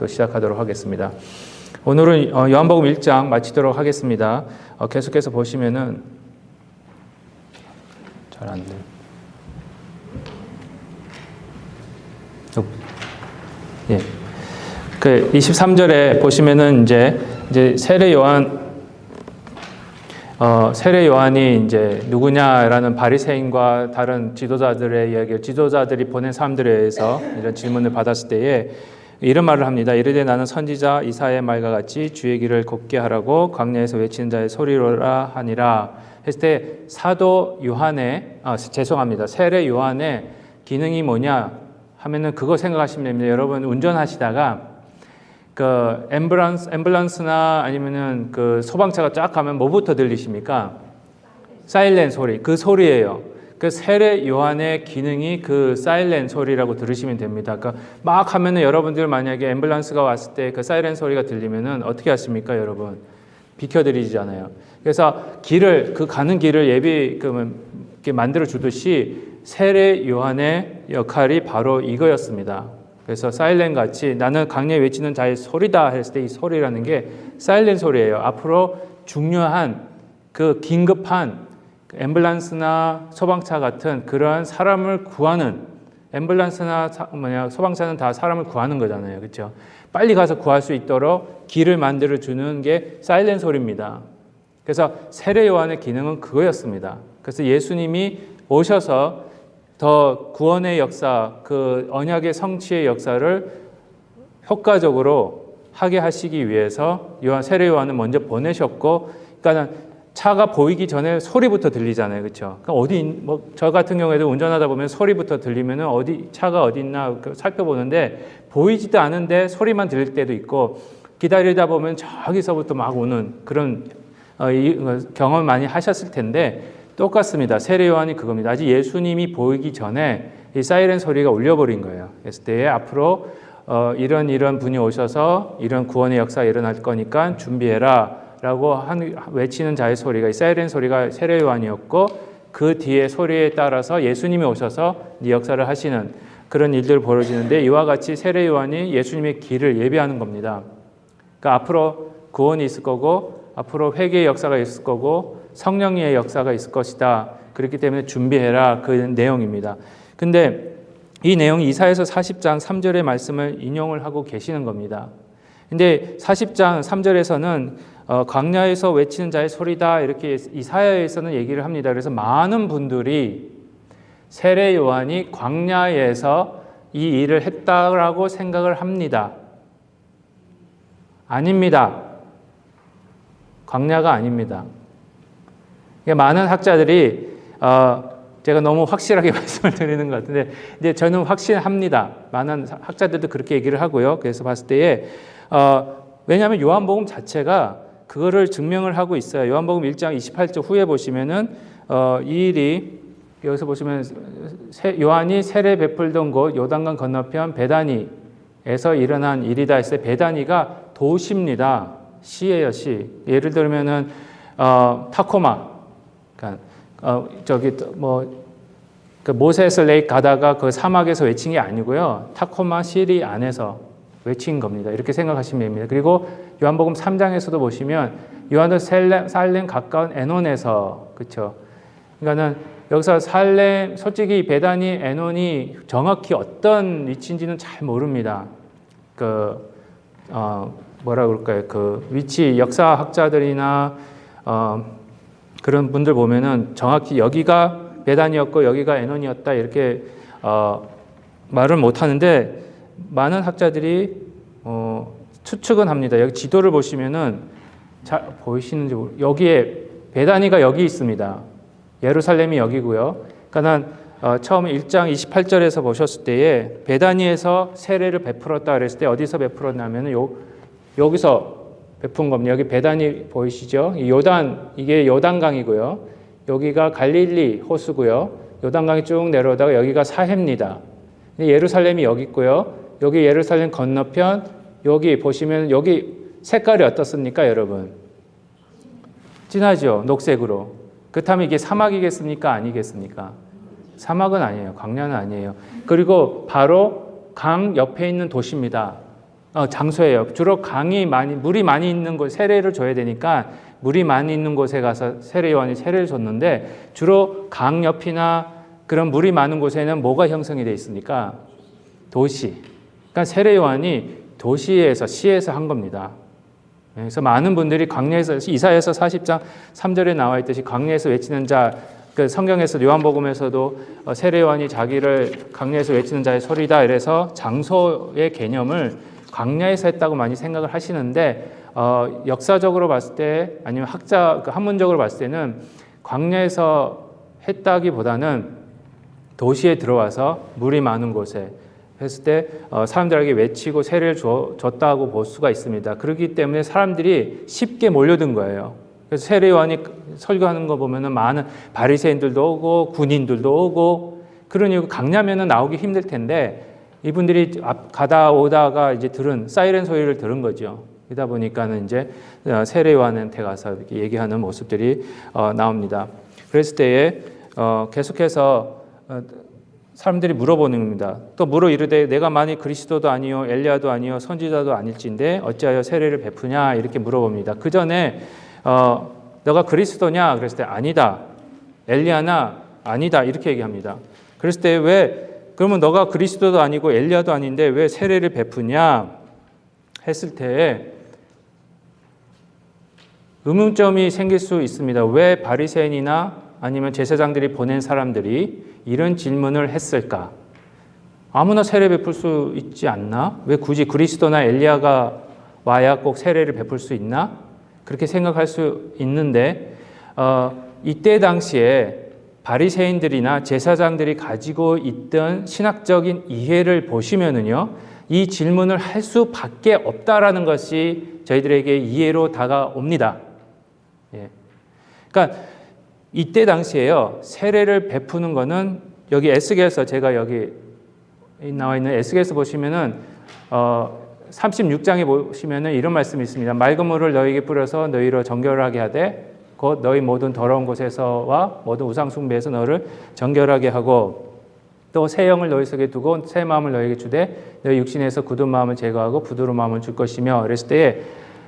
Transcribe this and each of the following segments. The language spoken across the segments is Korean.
또 시작하도록 하겠습니다. 오늘은 요한복음 1장 마치도록 하겠습니다. 계속해서 보시면은 잘 안 돼요. 예. 그 23절에 보시면은 이제 세례 요한이 이제 누구냐라는 바리새인과 다른 지도자들의 이야기를 지도자들이 보낸 사람들에 의해서 이런 질문을 받았을 때에 이런 말을 합니다. 이르되 나는 선지자 이사야의 말과 같이 주의 길을 곱게 하라고 광야에서 외치는 자의 소리로라 하니라 했을 때 사도 요한의 세례 요한의 기능이 뭐냐 하면은 그거 생각하시면 됩니다. 여러분 운전하시다가 그 앰뷸런스나 아니면은 그 소방차가 쫙 가면 뭐부터 들리십니까? 사이렌 소리. 그 소리예요. 그 세례 요한의 기능이 그 사이렌 소리라고 들으시면 됩니다. 그러니까 막 하면은 여러분들 만약에 앰뷸런스가 왔을 때 그 사이렌 소리가 들리면은 어떻게 하십니까, 여러분? 비켜드리잖아요. 그래서 그 가는 길을 이렇게 만들어 주듯이 세례 요한의 역할이 바로 이거였습니다. 그래서 사일렌 같이 나는 강야에 외치는 자의 소리다 했을 때 이 소리라는 게 사일렌 소리예요. 앞으로 중요한 그 긴급한 앰뷸런스나 소방차 같은 그러한 사람을 구하는 앰뷸런스나 소방차는 다 사람을 구하는 거잖아요. 그렇죠? 빨리 가서 구할 수 있도록 길을 만들어 주는 게 사일렌 소리입니다. 그래서 세례 요한의 기능은 그거였습니다. 그래서 예수님이 오셔서 더 구원의 역사, 그 언약의 성취의 역사를 효과적으로 하게 하시기 위해서 세례 요한은 먼저 보내셨고, 그러니까 차가 보이기 전에 소리부터 들리잖아요, 그렇죠? 그러니까 저 같은 경우에도 운전하다 보면 소리부터 들리면은 차가 어디 있나 살펴보는데 보이지도 않은데 소리만 들릴 때도 있고, 기다리다 보면 저기서부터 막 오는 그런 경험 많이 하셨을 텐데. 똑같습니다. 세례 요한이 그겁니다. 아직 예수님이 보이기 전에 이 사이렌 소리가 울려버린 거예요. 그랬을 때에 앞으로 이런 분이 오셔서 이런 구원의 역사가 일어날 거니까 준비해라 라고 외치는 자의 소리가 이 사이렌 소리가 세례 요한이었고, 그 뒤에 소리에 따라서 예수님이 오셔서 이 역사를 하시는 그런 일들이 벌어지는데, 이와 같이 세례 요한이 예수님의 길을 예비하는 겁니다. 그러니까 앞으로 구원이 있을 거고, 앞으로 회개의 역사가 있을 거고, 성령의 역사가 있을 것이다. 그렇기 때문에 준비해라. 그 내용입니다. 근데 이 내용이 이사야서 40장 3절의 말씀을 인용을 하고 계시는 겁니다. 근데 40장 3절에서는 광야에서 외치는 자의 소리다. 이렇게 이사야에서는 얘기를 합니다. 그래서 많은 분들이 세례 요한이 광야에서 이 일을 했다라고 생각을 합니다. 아닙니다. 광야가 아닙니다. 많은 학자들이 제가 너무 확실하게 말씀을 드리는 것 같은데 이제 저는 확신합니다. 많은 학자들도 그렇게 얘기를 하고요. 그래서 봤을 때에 왜냐하면 요한복음 자체가 그거를 증명을 하고 있어요. 요한복음 1장 28절 후에 보시면은 이 일이 여기서 보시면 요한이 세례 베풀던 곳 요단강 건너편 베다니에서 일어난 일이다 했을 때 베다니가 도시입니다. 시예요, 시. 예를 들면은 타코마. 그러니까 그 모세스 레이크 가다가 그 사막에서 외친 게 아니고요. 타코마 시리 안에서 외친 겁니다. 이렇게 생각하시면 됩니다. 그리고 요한복음 3장에서도 보시면 요한은 살렘 가까운 에논에서, 그렇죠? 그러니까는 여기서 솔직히 베다니 에논이 정확히 어떤 위치인지는 잘 모릅니다. 뭐라 그럴까요? 그 위치 역사학자들이나 그런 분들 보면은 정확히 여기가 베단이었고 여기가 에논이었다 이렇게 말을 못 하는데, 많은 학자들이 추측은 합니다. 여기 지도를 보시면은 잘 보이시는지 여기에 베다니가 여기 있습니다. 예루살렘이 여기고요. 그러니까 처음 1장 28절에서 보셨을 때에 베다니에서 세례를 베풀었다 그랬을 때 어디서 베풀었냐면은 여기서 베푼 겁니다. 여기 베다니 보이시죠? 이게 요단강이고요. 여기가 갈릴리 호수고요. 요단강이 쭉 내려오다가 여기가 사해입니다. 예루살렘이 여기 있고요. 여기 예루살렘 건너편, 여기 보시면 여기 색깔이 어떻습니까, 여러분? 진하죠? 녹색으로. 그렇다면 이게 사막이겠습니까? 아니겠습니까? 사막은 아니에요. 광야는 아니에요. 그리고 바로 강 옆에 있는 도시입니다. 장소예요. 주로 물이 많이 있는 곳, 세례를 줘야 되니까 물이 많이 있는 곳에 가서 세례요한이 세례를 줬는데, 주로 강 옆이나 그런 물이 많은 곳에는 뭐가 형성이 되어 있습니까? 도시. 그러니까 세례요한이 도시에서, 시에서 한 겁니다. 그래서 많은 분들이 광야에서, 이사야서 40장 3절에 나와 있듯이 광야에서 외치는 자, 그 성경에서 요한복음에서도 세례요한이 자기를 광야에서 외치는 자의 소리다, 이래서 장소의 개념을 광야에서 했다고 많이 생각을 하시는데, 역사적으로 봤을 때, 아니면 학문적으로 봤을 때는 광야에서 했다기보다는 도시에 들어와서 물이 많은 곳에 했을 때 사람들에게 외치고 세례를 줬다고 볼 수가 있습니다. 그렇기 때문에 사람들이 쉽게 몰려든 거예요. 그래서 세례 요한이 설교하는 거 보면은 많은 바리새인들도 오고 군인들도 오고, 그러니 강야면은 나오기 힘들 텐데 이분들이 가다 오다가 이제 들은 사이렌 소리를 들은 거죠. 그러다 보니까는 이제 세례 요한한테 가서 이렇게 얘기하는 모습들이 나옵니다. 그랬을 때에 계속해서 사람들이 물어보는 겁니다. 또 물어 이르되 내가 만일 그리스도도 아니요 엘리야도 아니요 선지자도 아닐진데 어찌하여 세례를 베푸냐, 이렇게 물어봅니다. 그 전에 너가 그리스도냐 그랬을 때 아니다, 엘리야나 아니다, 이렇게 얘기합니다. 그랬을 때 왜 그러면 너가 그리스도도 아니고 엘리야도 아닌데 왜 세례를 베푸냐 했을 때 의문점이 생길 수 있습니다. 왜 바리새인이나 아니면 제사장들이 보낸 사람들이 이런 질문을 했을까? 아무나 세례 베풀 수 있지 않나? 왜 굳이 그리스도나 엘리야가 와야 꼭 세례를 베풀 수 있나? 그렇게 생각할 수 있는데 이때 당시에 바리새인들이나 제사장들이 가지고 있던 신학적인 이해를 보시면은요, 이 질문을 할 수밖에 없다라는 것이 저희들에게 이해로 다가옵니다. 예. 그러니까 이때 당시에요, 세례를 베푸는 거는 여기 에스겔서, 제가 여기 나와 있는 에스겔서 보시면은 36장에 보시면은 이런 말씀이 있습니다. 맑은 물을 너희에게 뿌려서 너희를 정결하게 하되 곧 너희 모든 더러운 곳에서와 모든 우상 숭배에서 너를 정결하게 하고 또 새 영을 너희 속에 두고 새 마음을 너희에게 주되 너희 육신에서 굳은 마음을 제거하고 부드러운 마음을 줄 것이며, 그랬을 때에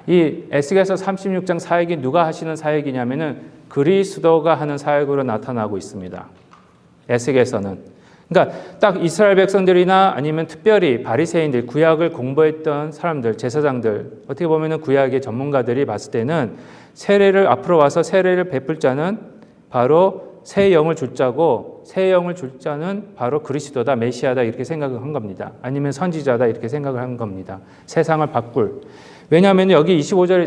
이 에스겔서 36장 사역이 누가 하시는 사역이냐면은 그리스도가 하는 사역으로 나타나고 있습니다. 에스겔서는. 그러니까 딱 이스라엘 백성들이나 아니면 특별히 바리새인들, 구약을 공부했던 사람들, 제사장들, 어떻게 보면은 구약의 전문가들이 봤을 때는 세례를 앞으로 와서 세례를 베풀 자는 바로 새 영을 줄 자고, 새 영을 줄 자는 바로 그리스도다, 메시아다, 이렇게 생각을 한 겁니다. 아니면 선지자다, 이렇게 생각을 한 겁니다. 세상을 바꿀. 왜냐하면 여기 25절에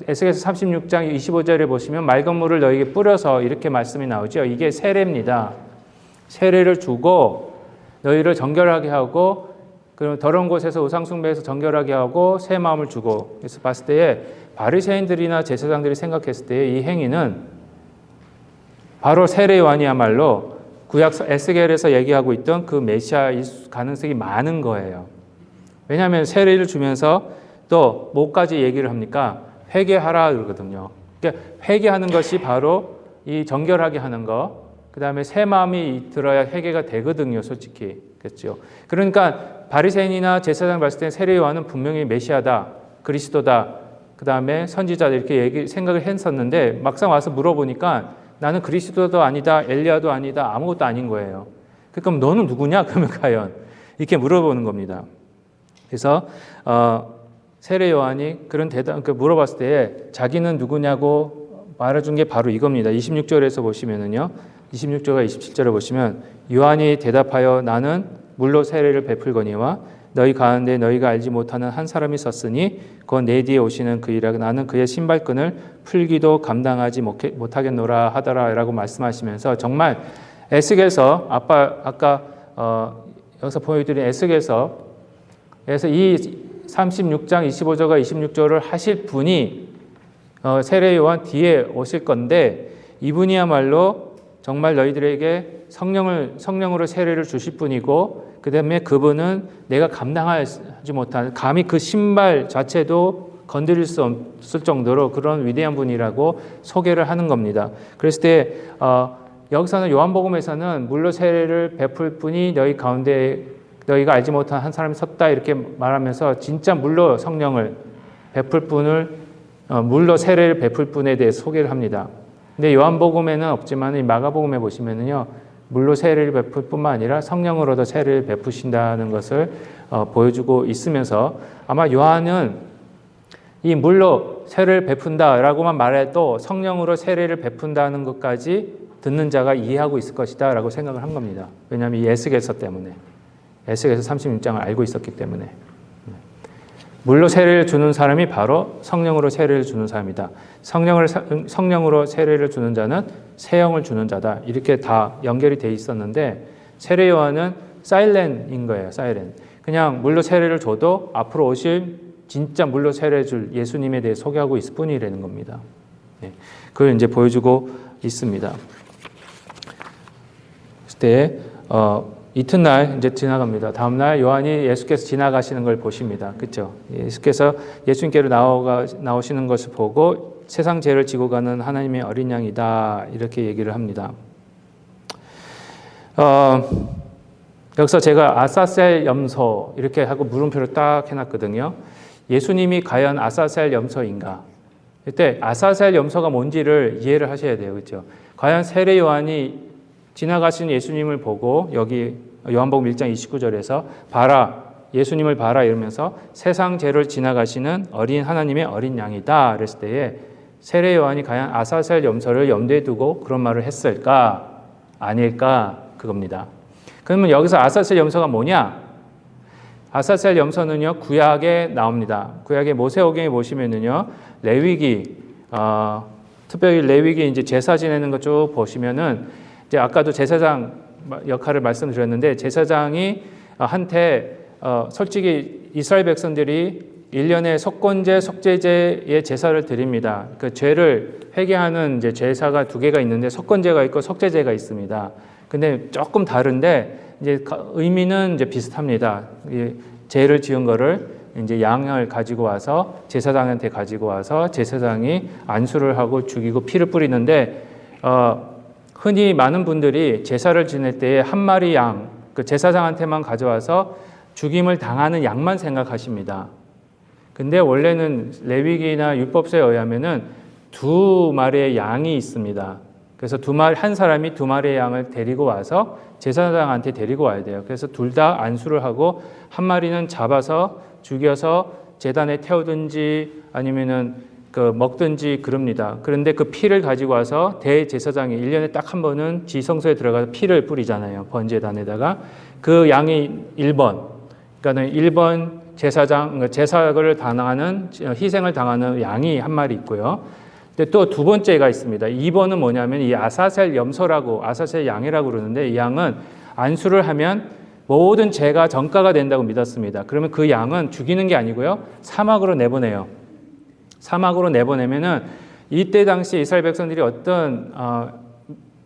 에스겔서 36장 25절에 보시면 맑은 물을 너에게 뿌려서 이렇게 말씀이 나오죠. 이게 세례입니다. 세례를 주고 너희를 정결하게 하고, 그럼 더러운 곳에서 우상 숭배에서 정결하게 하고 새 마음을 주고. 그래서 봤을 때에 바리새인들이나 제사장들이 생각했을 때 이 행위는 바로 세례 요한이야말로 구약 에스겔에서 얘기하고 있던 그 메시아일 가능성이 많은 거예요. 왜냐하면 세례를 주면서 또 뭐까지 얘기를 합니까? 회개하라 그러거든요. 그러니까 회개하는 것이 바로 이 정결하게 하는 것, 그 다음에 새 마음이 들어야 회개가 되거든요, 솔직히. 그렇죠. 그러니까 바리새인이나 제사장 봤을 때 세례 요한은 분명히 메시아다, 그리스도다, 그 다음에 선지자다, 이렇게 생각을 했었는데 막상 와서 물어보니까 나는 그리스도도 아니다, 엘리야도 아니다, 아무것도 아닌 거예요. 그럼 너는 누구냐? 그러면 과연 이렇게 물어보는 겁니다. 그래서 세례 요한이 그런 대답 물어봤을 때 자기는 누구냐고 말해준 게 바로 이겁니다. 26절에서 보시면은요, 26절과 27절을 보시면 요한이 대답하여 나는 물로 세례를 베풀거니와 너희 가운데 너희가 알지 못하는 한 사람이 섰으니 곧 내 뒤에 오시는 그이라 나는 그의 신발끈을 풀기도 감당하지 못하겠노라 하더라라고 말씀하시면서, 정말 에스겔서 아까 여기서 보여드린 에스겔서에서 이 36장 25절과 26절을 하실 분이 세례 요한 뒤에 오실 건데, 이분이야말로 정말 너희들에게 성령으로 세례를 주실 분이고, 그 다음에 그분은 내가 감당하지 못한, 감히 그 신발 자체도 건드릴 수 없을 정도로 그런 위대한 분이라고 소개를 하는 겁니다. 그랬을 때 여기서는 요한복음에서는 물로 세례를 베풀 분이 너희 가운데 너희가 알지 못한 한 사람이 섰다 이렇게 말하면서 진짜 물로 성령을 베풀 분을 물로 세례를 베풀 분에 대해 소개를 합니다. 근데 요한복음에는 없지만 이 마가복음에 보시면은요 물로 세례를 베풀 뿐만 아니라 성령으로도 세례를 베푸신다는 것을 보여주고 있으면서 아마 요한은 이 물로 세례를 베푼다라고만 말해도 성령으로 세례를 베푼다는 것까지 듣는 자가 이해하고 있을 것이다 라고 생각을 한 겁니다. 왜냐하면 이 에스겔서 때문에 에스겔서 36장을 알고 있었기 때문에 물로 세례를 주는 사람이 바로 성령으로 세례를 주는 사람이다. 성령으로 세례를 주는 자는 새 영을 주는 자다. 이렇게 다 연결이 돼 있었는데 세례 요한은 사일렌인 거예요. 사일렌. 그냥 물로 세례를 줘도 앞으로 오실 진짜 물로 세례 줄 예수님에 대해 소개하고 있을 뿐이라는 겁니다. 그걸 이제 보여주고 있습니다. 그때 이튿날 이제 지나갑니다. 다음 날 요한이 예수께서 지나가시는 걸 보십니다. 그렇죠? 예수께서 예수님께로 나오시는 것을 보고 세상 죄를 지고 가는 하나님의 어린 양이다 이렇게 얘기를 합니다. 여기서 제가 아사셀 염소 이렇게 하고 물음표를 딱 해놨거든요. 예수님이 과연 아사셀 염소인가? 이때 아사셀 염소가 뭔지를 이해를 하셔야 돼요. 그렇죠? 과연 세례 요한이 지나가신 예수님을 보고 여기 요한복음 1장 29절에서 봐라 예수님을 봐라 이러면서 세상 죄를 지나가시는 어린 하나님의 어린 양이다 그랬을 때에 세례 요한이 과연 아사셀 염소를 염두에 두고 그런 말을 했을까 아닐까 그겁니다. 그러면 여기서 아사셀 염소가 뭐냐? 아사셀 염소는요 구약에 나옵니다. 구약의 모세오경에 보시면은요 레위기 특별히 레위기 이제 제사 지내는 것 쭉 보시면은 이제 아까도 제사장 역할을 말씀드렸는데 제사장이 한테 솔직히 이스라엘 백성들이 1년에 속건제, 속죄제의 제사를 드립니다. 그 죄를 회개하는 이제 제사가 두 개가 있는데 속건제가 있고 속죄제가 있습니다. 근데 조금 다른데 이제 의미는 이제 비슷합니다. 죄를 지은 거를 이제 양을 가지고 와서 제사장한테 가지고 와서 제사장이 안수를 하고 죽이고 피를 뿌리는데 흔히 많은 분들이 제사를 지낼 때에 한 마리 양, 그 제사장한테만 가져와서 죽임을 당하는 양만 생각하십니다. 근데 원래는 레위기나 율법서에 의하면은 두 마리의 양이 있습니다. 그래서 한 사람이 두 마리의 양을 데리고 와서 제사장한테 데리고 와야 돼요. 그래서 둘 다 안수를 하고 한 마리는 잡아서 죽여서 제단에 태우든지 아니면은 먹든지 그럽니다. 그런데 그 피를 가지고 와서 대제사장이 1년에 딱 한 번은 지성소에 들어가서 피를 뿌리잖아요. 번제단에다가 그 양이 1번, 그러니까 1번 제사장, 제사를 당하는 희생을 당하는 양이 한 마리 있고요. 근데 또 두 번째가 있습니다. 2번은 뭐냐면 이 아사셀 염소라고 아사셀 양이라고 그러는데 이 양은 안수를 하면 모든 죄가 전가가 된다고 믿었습니다. 그러면 그 양은 죽이는 게 아니고요. 사막으로 내보내요. 사막으로 내보내면은 이때 당시 이스라엘 백성들이 어떤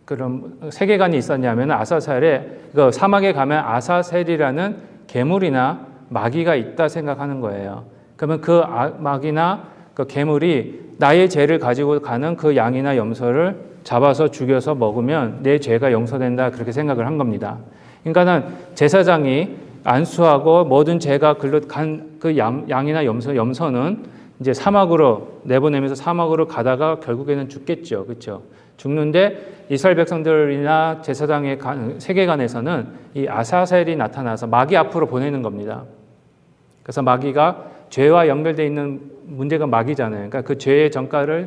그런 세계관이 있었냐면 아사셀에 그 사막에 가면 아사셀이라는 괴물이나 마귀가 있다 생각하는 거예요. 그러면 그 마귀나 그 괴물이 나의 죄를 가지고 가는 그 양이나 염소를 잡아서 죽여서 먹으면 내 죄가 용서된다 그렇게 생각을 한 겁니다. 그러니까는 제사장이 안수하고 모든 죄가 글로 간 그 양이나 염소는 이제 사막으로 내보내면서 사막으로 가다가 결국에는 죽겠죠. 그렇죠? 죽는데 이스라엘 백성들이나 제사장의 세계관에서는 이 아사셀이 나타나서 마귀 앞으로 보내는 겁니다. 그래서 마귀가 죄와 연결되어 있는 문제가 마귀잖아요. 그러니까 그 죄의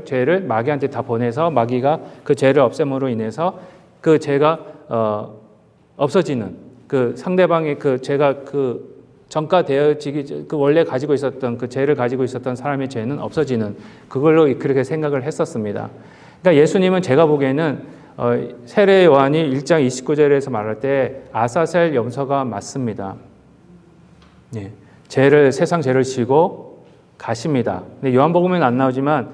죄를 마귀한테 다 보내서 마귀가 그 죄를 없앰으로 인해서 그 죄가 없어지는 그 상대방의 그 죄가 그 전가되어지기 그 원래 가지고 있었던 그 죄를 가지고 있었던 사람의 죄는 없어지는 그걸로 그렇게 생각을 했었습니다. 그러니까 예수님은 제가 보기에는 세례 요한이 1장 29절에서 말할 때 아사셀 염소가 맞습니다. 네. 세상 죄를 지고 가십니다. 근데 요한복음에는 안 나오지만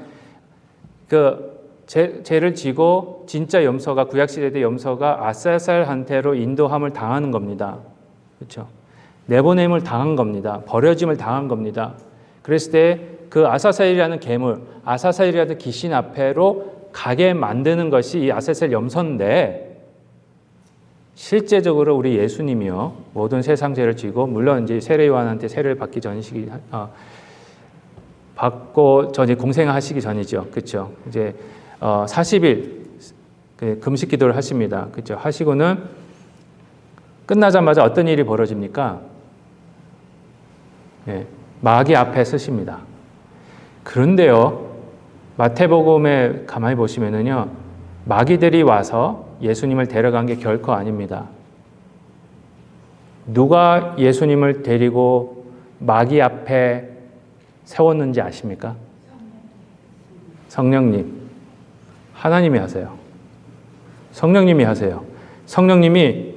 그 죄를 지고 진짜 염소가 구약시대 때 염소가 아사셀한테로 인도함을 당하는 겁니다. 그렇죠? 내보냄을 당한 겁니다. 버려짐을 당한 겁니다. 그랬을 때 그 아사셀이라는 괴물, 아사셀이라는 귀신 앞에로 가게 만드는 것이 이 아사셀 염소인데 실제적으로 우리 예수님이요 모든 세상 죄를 지고 물론 이제 세례 요한한테 세례를 받기 전이시기 받고 전에 공생하시기 전이죠, 그렇죠? 이제 40일 금식 기도를 하십니다, 그렇죠? 하시고는 끝나자마자 어떤 일이 벌어집니까? 네, 마귀 앞에 서십니다. 그런데요, 마태복음에 가만히 보시면은요, 마귀들이 와서 예수님을 데려간 게 결코 아닙니다. 누가 예수님을 데리고 마귀 앞에 세웠는지 아십니까? 성령님. 하나님이 하세요. 성령님이 하세요. 성령님이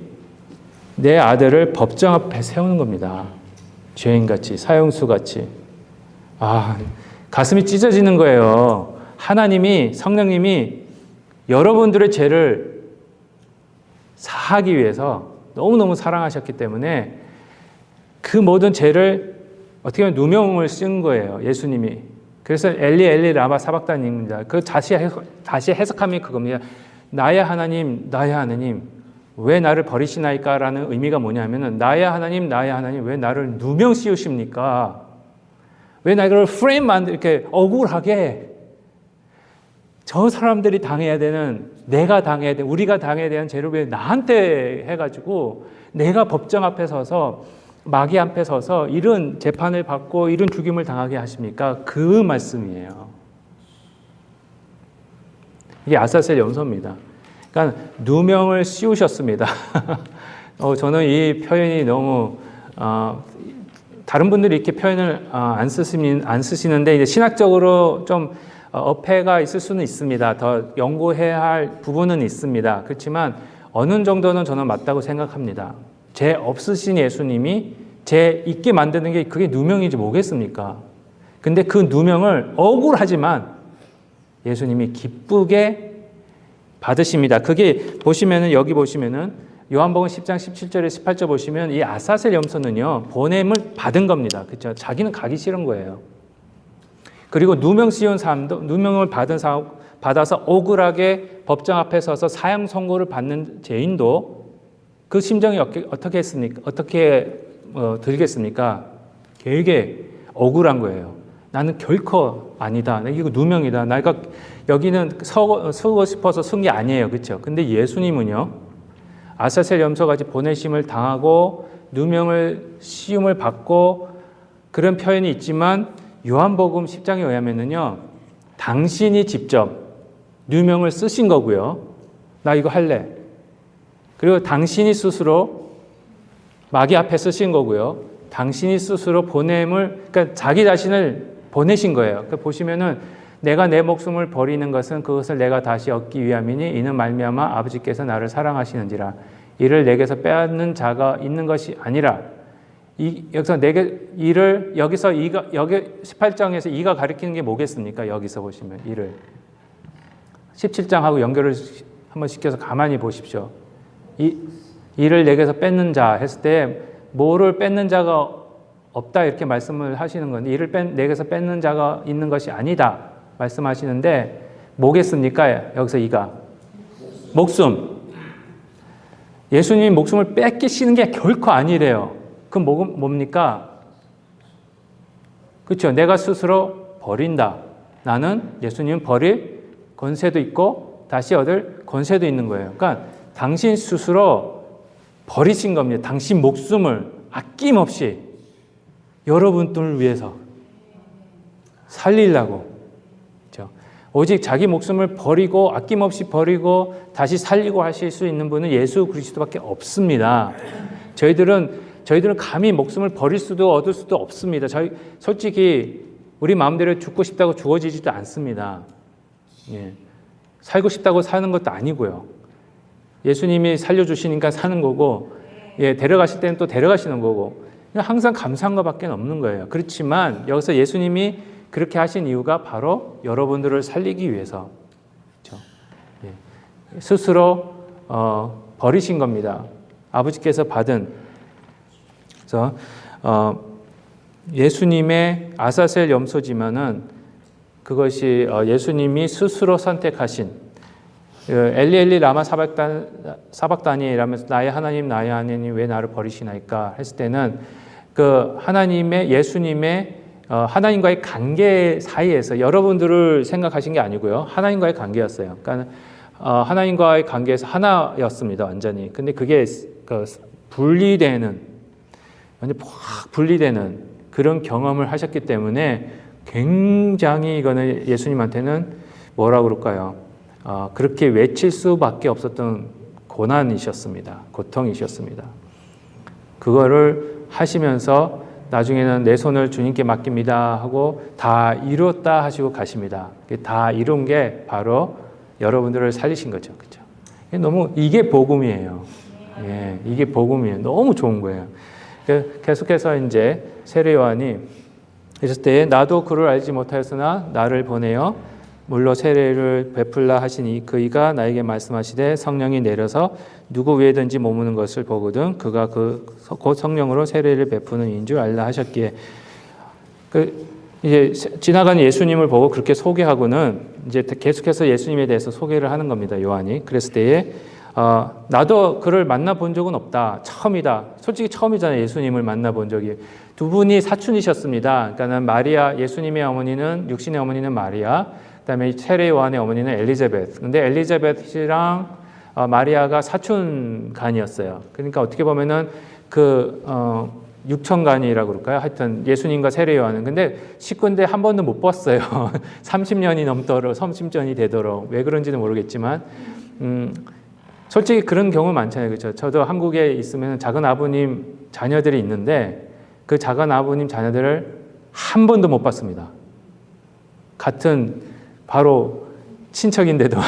내 아들을 법정 앞에 세우는 겁니다. 죄인같이, 사형수같이. 가슴이 찢어지는 거예요. 하나님이, 성령님이 여러분들의 죄를 사하기 위해서 너무너무 사랑하셨기 때문에 그 모든 죄를 어떻게 보면 누명을 쓴 거예요, 예수님이. 그래서 엘리 엘리 라마 사박단입니다. 그 다시 해석하면 그겁니다. 나의 하나님, 나의 하나님, 왜 나를 버리시나이까라는 의미가 뭐냐면은 나의 하나님, 왜 나를 누명 씌우십니까? 왜 나를 프레임 이렇게 억울하게 저 사람들이 당해야 되는, 내가 당해야 되는, 우리가 당해야 되는 죄를 왜 나한테 해가지고 내가 법정 앞에 서서 마귀 앞에 서서 이런 재판을 받고 이런 죽임을 당하게 하십니까? 그 말씀이에요. 이게 아사셀 염소입니다. 그러니까 누명을 씌우셨습니다. 저는 이 표현이 너무 다른 분들이 이렇게 표현을 안 쓰시는데 이제 신학적으로 좀 어폐가 있을 수는 있습니다. 더 연구해야 할 부분은 있습니다. 그렇지만 어느 정도는 저는 맞다고 생각합니다. 죄 없으신 예수님이 죄 있게 만드는 게 그게 누명이지 뭐겠습니까? 근데 그 누명을 억울하지만 예수님이 기쁘게 받으십니다. 그게 보시면은 여기 보시면은 요한복음 10장 17절에 18절 보시면 이 아사셀 염소는요 보냄을 받은 겁니다. 그렇죠? 자기는 가기 싫은 거예요. 그리고 누명 씌운 사람도 누명을 받아서 억울하게 법정 앞에 서서 사형 선고를 받는 죄인도 그 심정이 어떻게 했습니까? 어떻게 들겠습니까? 되게 억울한 거예요. 나는 결코 아니다. 이거 누명이다. 내가 여기는 서고 싶어서 쓴 게 아니에요. 그렇죠? 근데 예수님은요. 아사셀 염소같이 보내심을 당하고 누명을 씌움을 받고 그런 표현이 있지만 요한복음 10장에 의하면은요. 당신이 직접 누명을 쓰신 거고요. 나 이거 할래. 그리고 당신이 스스로 마귀 앞에 쓰신 거고요. 당신이 스스로 그러니까 자기 자신을 보내신 거예요. 그러니까 보시면은 내가 내 목숨을 버리는 것은 그것을 내가 다시 얻기 위함이니 이는 말미암아 아버지께서 나를 사랑하시는지라. 이를 내게서 빼앗는 자가 있는 것이 아니라 여기서 여기서 여기 18장에서 이가 가리키는 게 뭐겠습니까? 여기서 보시면 이를 17장하고 연결을 한번 시켜서 가만히 보십시오. 이를 내게서 뺏는 자 했을 때 뭐를 뺏는 자가 없다 이렇게 말씀을 하시는 건데 이를 내게서 뺏는 자가 있는 것이 아니다 말씀하시는데 뭐겠습니까? 여기서 이가 목숨. 예수님이 목숨을 뺏기시는 게 결코 아니래요. 그럼 뭡니까? 그렇죠. 내가 스스로 버린다. 나는 예수님 버릴 권세도 있고 다시 얻을 권세도 있는 거예요. 그러니까 당신 스스로 버리신 겁니다. 당신 목숨을 아낌없이 여러분들을 위해서 살리려고. 그렇죠? 오직 자기 목숨을 버리고 아낌없이 버리고 다시 살리고 하실 수 있는 분은 예수 그리스도밖에 없습니다. 저희들은 감히 목숨을 버릴 수도 얻을 수도 없습니다. 솔직히 우리 마음대로 죽고 싶다고 죽어지지도 않습니다. 예. 살고 싶다고 사는 것도 아니고요. 예수님이 살려주시니까 사는 거고, 데려가실 때는 또 데려가시는 거고, 항상 감사한 것밖에 없는 거예요. 그렇지만 여기서 예수님이 그렇게 하신 이유가 바로 여러분들을 살리기 위해서, 그렇죠? 스스로 버리신 겁니다. 아버지께서 받은. 그래서 예수님의 아사셀 염소지만은 그것이 예수님이 스스로 선택하신 엘리 엘리 라마 사박다니 이라면서 나의 하나님 왜 나를 버리시나이까 했을 때는 그 하나님의 예수님의 하나님과의 관계 사이에서 여러분들을 생각하신 게 아니고요. 하나님과의 관계였어요. 그러니까 하나님과의 관계에서 하나였습니다. 완전히. 근데 그게 완전 확 분리되는 그런 경험을 하셨기 때문에 굉장히 이거는 예수님한테는 뭐라 그럴까요? 그렇게 외칠 수밖에 없었던 고난이셨습니다. 고통이셨습니다. 그거를 하시면서 나중에는 내 손을 주님께 맡깁니다 하고 다 이뤘다 하시고 가십니다. 다 이룬 게 바로 여러분들을 살리신 거죠. 그렇죠? 이게 복음이에요. 예, 이게 복음이에요. 너무 좋은 거예요. 계속해서 이제 세례 요한이 있을 때 나도 그를 알지 못하였으나 나를 보내어 물로 세례를 베풀라 하시니 그이가 나에게 말씀하시되 성령이 내려서 누구 위에든지 머무는 것을 보거든 그가 곧 성령으로 세례를 베푸는 이인 줄 알라 하셨기에 이제 지나가는 예수님을 보고 그렇게 소개하고는 이제 계속해서 예수님에 대해서 소개를 하는 겁니다. 요한이. 그랬을 때에 나도 그를 만나본 적은 없다. 처음이다. 솔직히 처음이잖아요. 예수님을 만나본 적이. 두 분이 사촌이셨습니다. 그러니까 마리아, 예수님의 어머니는, 육신의 어머니는 마리아, 그다음에 세례 요한의 어머니는 엘리자벳. 근데 엘리자벳이랑 마리아가 사촌간이었어요. 그러니까 어떻게 보면은 육천간이라고 그럴까요? 하여튼 예수님과 세례 요한은. 근데 식구인데 한 번도 못 봤어요. 30년이 넘도록, 30년이 되도록. 왜 그런지는 모르겠지만, 솔직히 그런 경우 많잖아요. 그렇죠? 저도 한국에 있으면 작은 아버님 자녀들이 있는데 그 작은 아버님 자녀들을 한 번도 못 봤습니다. 같은 바로 친척인데도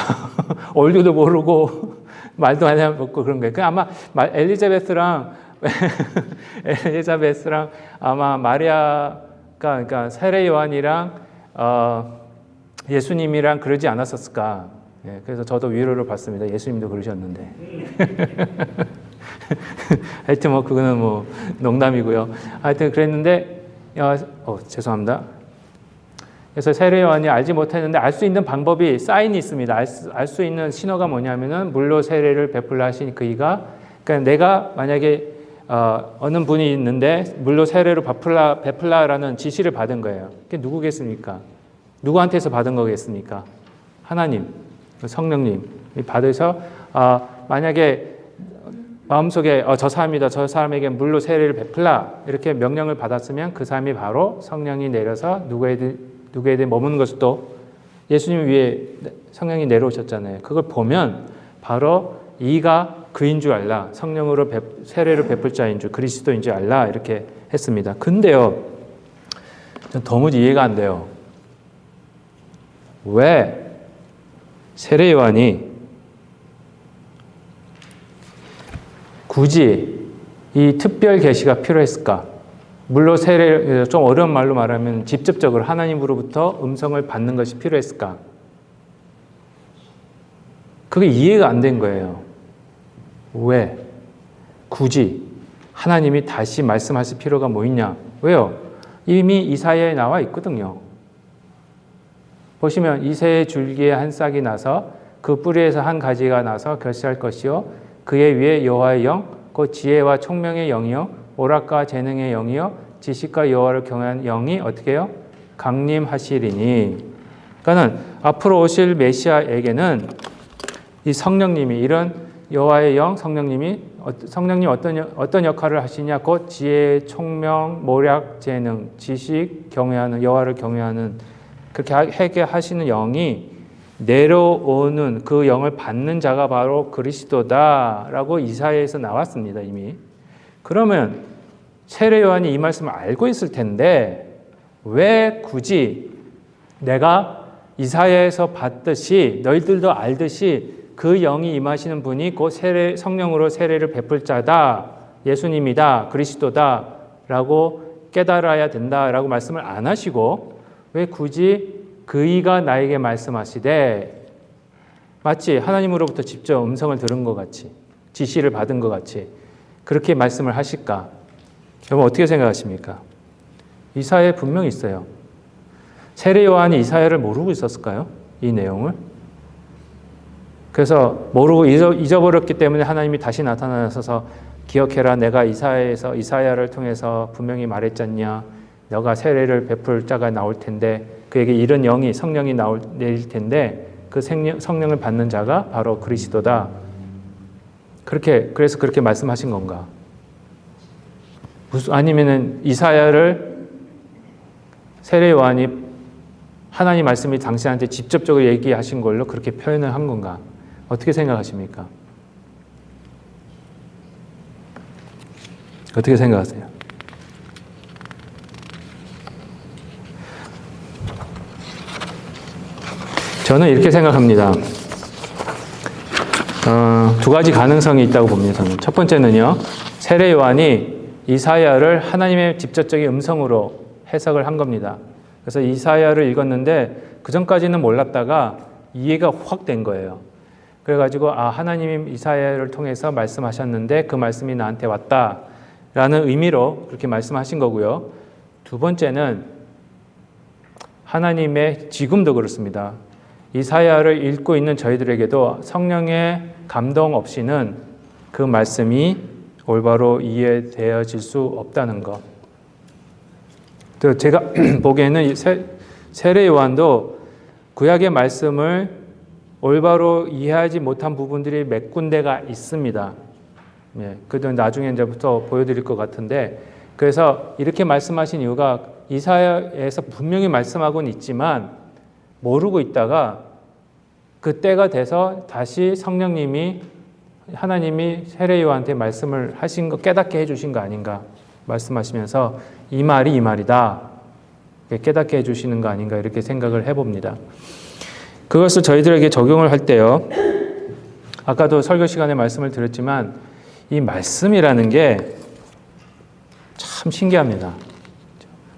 얼굴도 모르고 말도 안 해먹고 그런 거예요. 아마 엘리자베스랑 아마 마리아가 그러니까 세례 요한이랑 예수님이랑 그러지 않았었을까. 예, 그래서 저도 위로를 받습니다. 예수님도 그러셨는데. 하여튼 뭐 그거는 뭐 농담이고요. 하여튼 그랬는데 죄송합니다. 그래서 세례 요한이 알지 못했는데 알 수 있는 방법이 사인이 있습니다. 알 수 있는 신호가 뭐냐면은 물로 세례를 베풀라 하시니 그러니까 내가 만약에 어느 분이 있는데 물로 세례를 베풀라라는 지시를 받은 거예요. 그게 누구겠습니까? 누구한테서 받은 거겠습니까? 하나님, 성령님 받으셔 만약에 마음속에 저 사람이다. 저 사람에게 물로 세례를 베풀라 이렇게 명령을 받았으면 그 사람이 바로 성령이 내려서 누구에게 머무는 것을 또 예수님 위에 성령이 내려오셨잖아요. 그걸 보면 바로 이가 그인 줄 알라. 성령으로 세례를 베풀 자인 줄 그리스도인 줄 알라 이렇게 했습니다. 근데요. 전 도무지 이해가 안 돼요. 왜 세례 요한이 굳이 이 특별 계시가 필요했을까? 물론 세례, 좀 어려운 말로 말하면 직접적으로 하나님으로부터 음성을 받는 것이 필요했을까? 그게 이해가 안 된 거예요. 왜? 굳이 하나님이 다시 말씀하실 필요가 뭐 있냐? 왜요? 이미 이사야에 나와 있거든요. 보시면 이새의 줄기에 한 싹이 나서 그 뿌리에서 한 가지가 나서 결실할 것이요 그의 위에 여호와의 영, 곧 지혜와 총명의 영이요 오락과 재능의 영이요 지식과 여호와를 경외하는 영이 어떻게 해요? 강림하시리니. 그러니까는 앞으로 오실 메시아에게는 이 성령님이 이런 여호와의 영, 성령님이 어떤 역할을 하시냐? 곧 지혜, 총명, 모략, 재능, 지식, 경외하는 여호와를 경외하는 그렇게 하게 하시는 영이 내려오는 그 영을 받는 자가 바로 그리스도다라고 이사야에서 나왔습니다. 이미. 그러면 세례 요한이 이 말씀을 알고 있을 텐데 왜 굳이 내가 이사야에서 봤듯이 너희들도 알듯이 그 영이 임하시는 분이 곧 성령으로 세례를 베풀 자다, 예수님이다, 그리스도다라고 깨달아야 된다라고 말씀을 안 하시고 왜 굳이 그이가 나에게 말씀하시되 마치 하나님으로부터 직접 음성을 들은 것 같이 지시를 받은 것 같이 그렇게 말씀을 하실까? 여러분 어떻게 생각하십니까? 이사야에 분명히 있어요. 세례 요한이 이사야를 모르고 있었을까요? 이 내용을? 그래서 모르고 잊어버렸기 때문에 하나님이 다시 나타나셔서 기억해라. 내가 이사야를 통해서 분명히 말했잖냐. 너가 세례를 베풀 자가 나올 텐데 그에게 이런 영이 성령이 내릴 텐데 그 성령을 받는 자가 바로 그리스도다. 그래서 그렇게 말씀하신 건가? 아니면은 이사야를 세례 요한이 하나님 말씀이 당신한테 직접적으로 얘기하신 걸로 그렇게 표현을 한 건가? 어떻게 생각하십니까? 어떻게 생각하세요? 저는 이렇게 생각합니다. 두 가지 가능성이 있다고 봅니다. 저는. 첫 번째는요, 세례 요한이 이사야를 하나님의 직접적인 음성으로 해석을 한 겁니다. 그래서 이사야를 읽었는데 그 전까지는 몰랐다가 이해가 확 된 거예요. 그래가지고 하나님이 이사야를 통해서 말씀하셨는데 그 말씀이 나한테 왔다라는 의미로 그렇게 말씀하신 거고요. 두 번째는 하나님의 지금도 그렇습니다. 이사야를 읽고 있는 저희들에게도 성령의 감동 없이는 그 말씀이 올바로 이해되어질 수 없다는 것. 또 제가 보기에는 세례 요한도 구약의 말씀을 올바로 이해하지 못한 부분들이 몇 군데가 있습니다. 예, 그건 나중에 이제부터 보여드릴 것 같은데, 그래서 이렇게 말씀하신 이유가 이사야에서 분명히 말씀하고는 있지만 모르고 있다가 그 때가 돼서 다시 성령님이 하나님이 세례 요한한테 말씀을 하신 거 깨닫게 해주신 거 아닌가 말씀하시면서 이 말이 이 말이다 깨닫게 해주시는 거 아닌가 이렇게 생각을 해봅니다. 그것을 저희들에게 적용을 할 때요, 아까도 설교 시간에 말씀을 드렸지만 이 말씀이라는 게 참 신기합니다.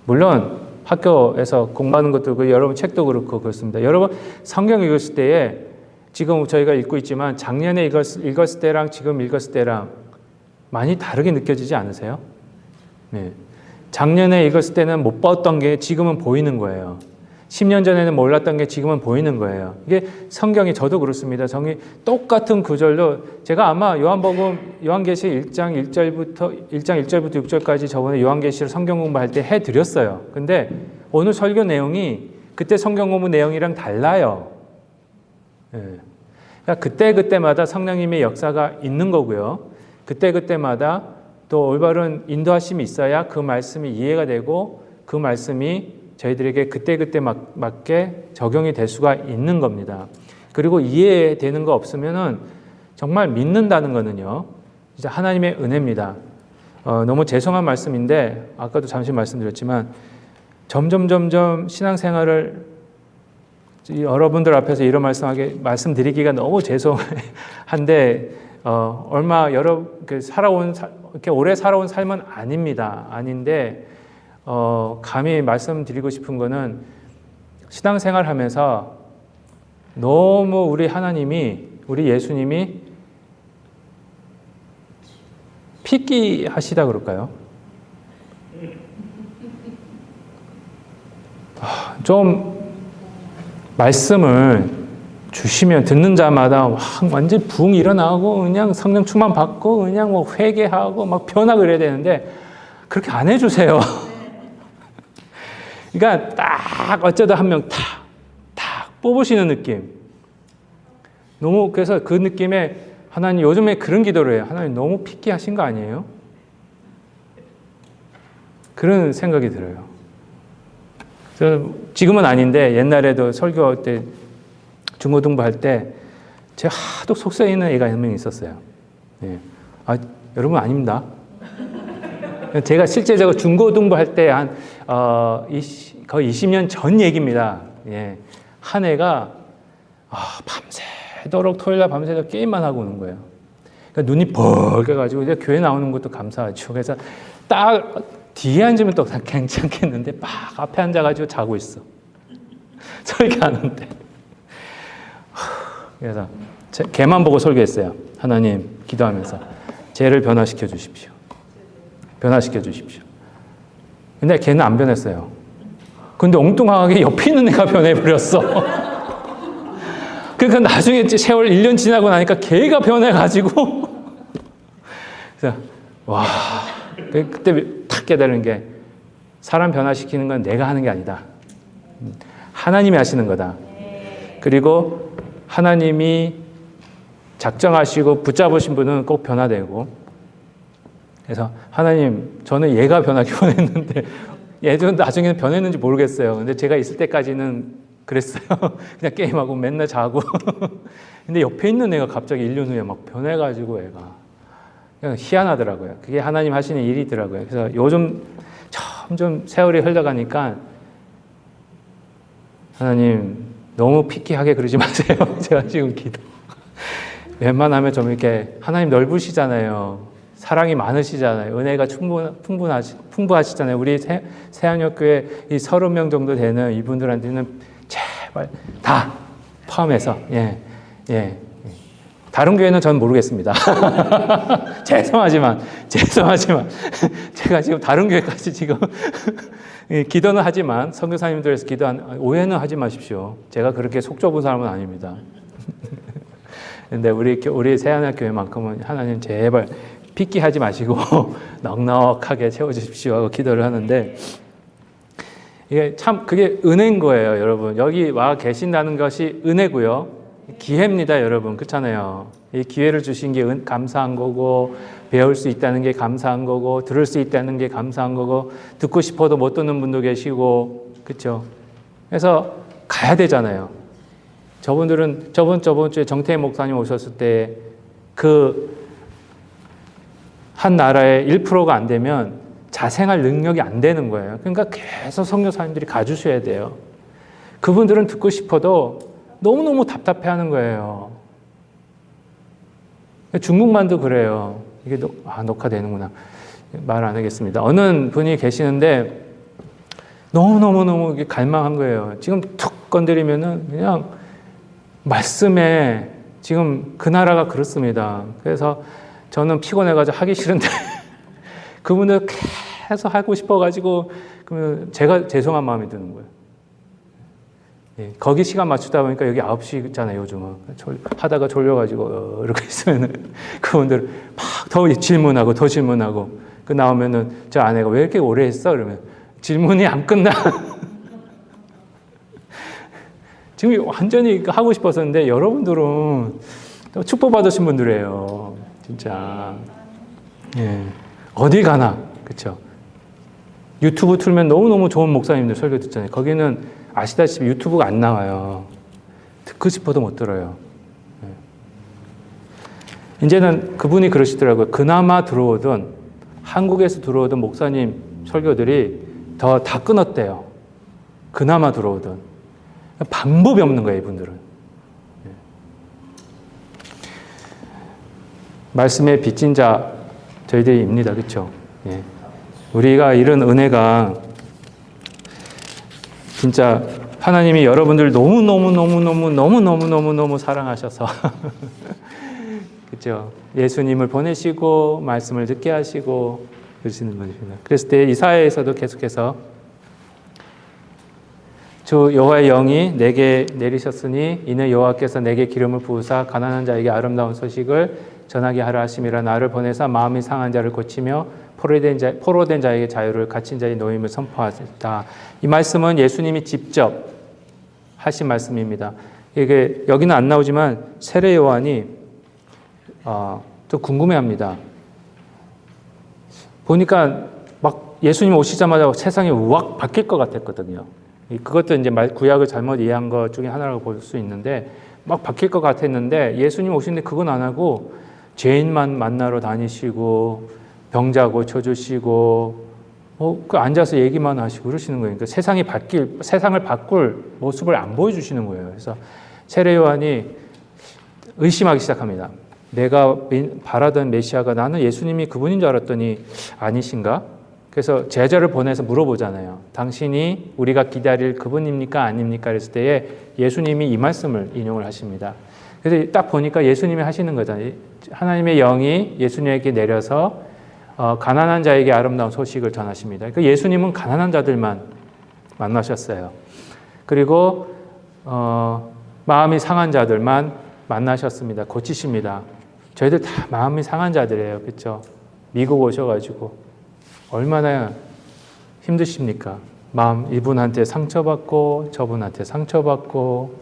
물론 학교에서 공부하는 것도 그렇고 여러분 책도 그렇고 그렇습니다. 여러분 성경 읽었을 때에 지금 저희가 읽고 있지만 작년에 읽었을 때랑 지금 읽었을 때랑 많이 다르게 느껴지지 않으세요? 네. 작년에 읽었을 때는 못 봤던 게 지금은 보이는 거예요. 10년 전에는 몰랐던 게 지금은 보이는 거예요. 이게 성경이 저도 그렇습니다. 똑같은 구절도 제가 아마 요한계시 1장 1절부터 6절까지 저번에 요한계시를 성경 공부할 때 해드렸어요. 근데 오늘 설교 내용이 그때 성경 공부 내용이랑 달라요. 예. 그러니까 그때마다 성령님의 역사가 있는 거고요. 그때마다 또 올바른 인도하심이 있어야 그 말씀이 이해가 되고 그 말씀이 저희들에게 그때 맞게 적용이 될 수가 있는 겁니다. 그리고 이해되는 거 없으면은 정말 믿는다는 거는요, 진짜 하나님의 은혜입니다. 너무 죄송한 말씀인데 아까도 잠시 말씀드렸지만 점점 신앙생활을 여러분들 앞에서 이런 말씀드리기가 너무 죄송한데 이렇게 오래 살아온 삶은 아닙니다. 아닌데 감히 말씀드리고 싶은 거는 신앙생활 하면서 너무 우리 하나님이, 우리 예수님이 픽기 하시다 그럴까요? 좀 말씀을 주시면 듣는 자마다 완전 붕 일어나고 그냥 성령 충만 받고 그냥 뭐 회개하고 막 변화 그래야 되는데 그렇게 안 해주세요. 그러니까 딱 어쩌다 한 명 탁 뽑으시는 느낌. 너무 그래서 그 느낌에 하나님 요즘에 그런 기도를 해요. 하나님 너무 피키하신 거 아니에요? 그런 생각이 들어요. 지금은 아닌데 옛날에도 설교 때 중고등부 할 때 제가 하도 속썩이는 애가 한 명 있었어요. 예. 여러분 아닙니다. 제가 실제적으로 중고등부 할 때 거의 20년 전 얘기입니다. 예. 한 애가 밤새도록 토요일날 밤새도록 게임만 하고 오는 거예요. 그러니까 눈이 벌게가지고 이제 교회 나오는 것도 감사하죠. 그래서 딱 뒤에 앉으면 또 괜찮겠는데 막 앞에 앉아가지고 자고 있어. 설교하는데. 그래서 걔만 보고 설교했어요. 하나님 기도하면서 쟤를 변화시켜 주십시오. 변화시켜 주십시오. 근데 걔는 안 변했어요. 근데 엉뚱하게 옆에 있는 애가 변해버렸어. 그러니까 나중에 세월 1년 지나고 나니까 걔가 변해가지고 그래서 와, 그때 탁 깨달은 게 사람 변화시키는 건 내가 하는 게 아니다. 하나님이 하시는 거다. 그리고 하나님이 작정하시고 붙잡으신 분은 꼭 변화되고, 그래서 하나님, 저는 얘가 변하기 원했는데 얘도 나중에는 변했는지 모르겠어요. 근데 제가 있을 때까지는 그랬어요. 그냥 게임하고 맨날 자고. 근데 옆에 있는 애가 갑자기 1년 후에 막 변해가지고 애가 그냥 희한하더라고요. 그게 하나님 하시는 일이더라고요. 그래서 요즘 점점 세월이 흘러가니까 하나님 너무 피키하게 그러지 마세요. 제가 지금 기도. 웬만하면 좀 이렇게 하나님 넓으시잖아요. 사랑이 많으시잖아요. 은혜가 풍부하시잖아요. 우리 세안역교회 이 30명 정도 되는 이분들한테는 제발 다 포함해서 예. 다른 교회는 전 모르겠습니다. 죄송하지만 제가 지금 다른 교회까지 지금 기도는 하지만 선교사님들에서 기도한 오해는 하지 마십시오. 제가 그렇게 속 좁은 사람은 아닙니다. 근데 우리 세안학 교회만큼은 하나님 제발 픽기하지 마시고 넉넉하게 채워주십시오 하고 기도를 하는데, 이게 참 그게 은혜인 거예요, 여러분. 여기 와 계신다는 것이 은혜고요. 기회입니다, 여러분. 그렇잖아요. 이 기회를 주신 게 감사한 거고, 배울 수 있다는 게 감사한 거고, 들을 수 있다는 게 감사한 거고, 듣고 싶어도 못 듣는 분도 계시고, 그렇죠? 그래서 가야 되잖아요. 저분들은 저번 주에 정태희 목사님 오셨을 때 그 한 나라의 1%가 안 되면 자생할 능력이 안 되는 거예요. 그러니까 계속 선교사님들이 가주셔야 돼요. 그분들은 듣고 싶어도 너무너무 답답해하는 거예요. 중국만도 그래요. 이게 녹화되는구나. 말 안 하겠습니다. 어느 분이 계시는데 너무 갈망한 거예요. 지금 툭 건드리면은 그냥 말씀에 지금 그 나라가 그렇습니다. 그래서 저는 피곤해가지고 하기 싫은데 그분들 계속 하고 싶어가지고 그러면 제가 죄송한 마음이 드는 거예요. 예, 거기 시간 맞추다 보니까 여기 9시 있잖아요, 요즘은. 하다가 졸려가지고 이렇게 있으면 그분들 막 더 질문하고 그 나오면은 저 아내가 왜 이렇게 오래 했어? 그러면 질문이 안 끝나. 지금 완전히 하고 싶었었는데 여러분들은 축복받으신 분들이에요. 진짜. 예. 어디 가나. 그렇죠? 유튜브 틀면 너무너무 좋은 목사님들 설교 듣잖아요. 거기는 아시다시피 유튜브가 안 나와요. 듣고 싶어도 못 들어요. 예. 이제는 그분이 그러시더라고요. 그나마 들어오던 한국에서 들어오던 목사님 설교들이 다 끊었대요. 그나마 들어오던. 방법이 없는 거예요, 이분들은. 말씀의 빚진 자 저희들입니다. 그렇죠? 예. 우리가 이런 은혜가 진짜 하나님이 여러분들 너무 사랑하셔서 그렇죠? 예수님을 보내시고 말씀을 듣게 하시고 그러시는 것입니다. 그랬을 때 이사야에서도 계속해서 주 여호와의 영이 내게 내리셨으니 이는 여호와께서 내게 기름을 부으사 가난한 자에게 아름다운 소식을 전하게 하라 하심이라. 나를 보내사 마음이 상한 자를 고치며 포로된 자에게 자유를, 갇힌 자의 노임을 선포하셨다. 이 말씀은 예수님이 직접 하신 말씀입니다. 이게 여기는 안 나오지만 세례 요한이 좀 궁금해합니다. 보니까 막 예수님 오시자마자 세상이 우악 바뀔 것 같았거든요. 그것도 이제 구약을 잘못 이해한 것 중에 하나라고 볼 수 있는데 막 바뀔 것 같았는데 예수님 오시는데 그건 안 하고 죄인만 만나러 다니시고 병자 고쳐주시고 그 앉아서 얘기만 하시고 그러시는 거예요. 그러니까 세상을 바꿀 모습을 안 보여주시는 거예요. 그래서 세례 요한이 의심하기 시작합니다. 내가 바라던 메시아가 나는 예수님이 그분인 줄 알았더니 아니신가? 그래서 제자를 보내서 물어보잖아요. 당신이 우리가 기다릴 그분입니까? 아닙니까? 그랬을 때에 예수님이 이 말씀을 인용을 하십니다. 그래서 딱 보니까 예수님이 하시는 거잖아요. 하나님의 영이 예수님에게 내려서 가난한 자에게 아름다운 소식을 전하십니다. 그러니까 예수님은 가난한 자들만 만나셨어요. 그리고 마음이 상한 자들만 만나셨습니다. 고치십니다. 저희들 다 마음이 상한 자들이에요. 그렇죠? 미국 오셔가지고 얼마나 힘드십니까? 마음 이분한테 상처받고 저분한테 상처받고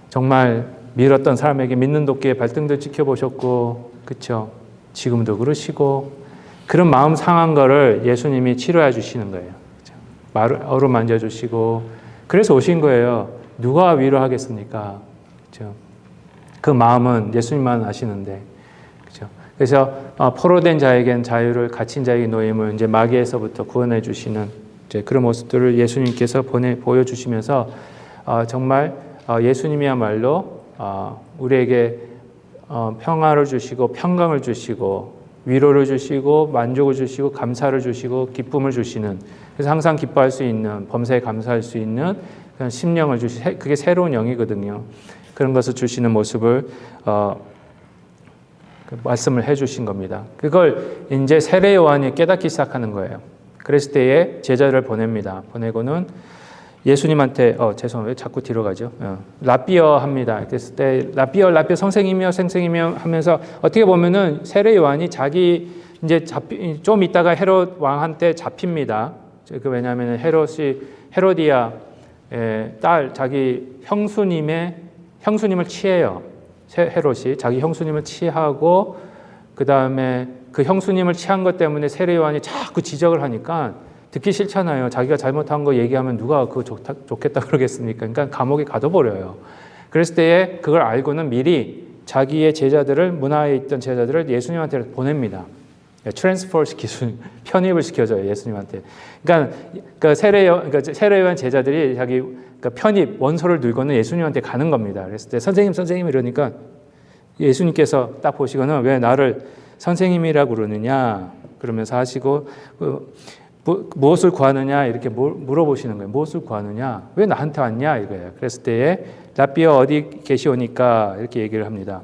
정말 밀었던 사람에게 믿는 도끼에 발등도 지켜보셨고 그렇죠? 지금도 그러시고 그런 마음 상한 거를 예수님이 치료해 주시는 거예요. 그렇죠? 어루만져 주시고 그래서 오신 거예요. 누가 위로하겠습니까? 그렇죠? 그 마음은 예수님만 아시는데, 그렇죠? 그래서 포로된 자에겐 자유를, 갇힌 자에게 노임을 이제 마귀에서부터 구원해 주시는 이제 그런 모습들을 예수님께서 보여주시면서 정말 예수님이야말로 우리에게 평화를 주시고 평강을 주시고 위로를 주시고 만족을 주시고 감사를 주시고 기쁨을 주시는 그래서 항상 기뻐할 수 있는 범사에 감사할 수 있는 그런 심령을 그게 새로운 영이거든요. 그런 것을 주시는 모습을 말씀을 해주신 겁니다. 그걸 이제 세례 요한이 깨닫기 시작하는 거예요. 그랬을 때에 제자를 보냅니다. 보내고는 예수님한테 죄송해요. 왜 자꾸 뒤로 가죠? 라비어 합니다. 그랬을 때 라비어 선생님이요 하면서 어떻게 보면은 세례 요한이 자기 이제 좀 있다가 헤롯 왕한테 잡힙니다. 왜냐하면 헤로디아 딸 자기 형수님을 취해요. 헤롯이 자기 형수님을 취하고 그 다음에 그 형수님을 취한 것 때문에 세례 요한이 자꾸 지적을 하니까 듣기 싫잖아요. 자기가 잘못한 거 얘기하면 누가 그거 좋겠다 그러겠습니까? 그러니까 감옥에 가둬버려요. 그랬을 때에 그걸 알고는 미리 자기의 제자들을 문화에 있던 제자들을 예수님한테 보냅니다. 트랜스퍼 편입을 시켜줘요. 예수님한테. 그러니까 세례 요한 제자들이 자기 편입 원서를 들고는 예수님한테 가는 겁니다. 그랬을 때 선생님 이러니까 예수님께서 딱 보시고는 왜 나를 선생님이라고 그러느냐 그러면서 하시고 무엇을 구하느냐 이렇게 물어보시는 거예요. 무엇을 구하느냐? 왜 나한테 왔냐 이거예요. 그랬을 때에 라비어 어디 계시오니까 이렇게 얘기를 합니다.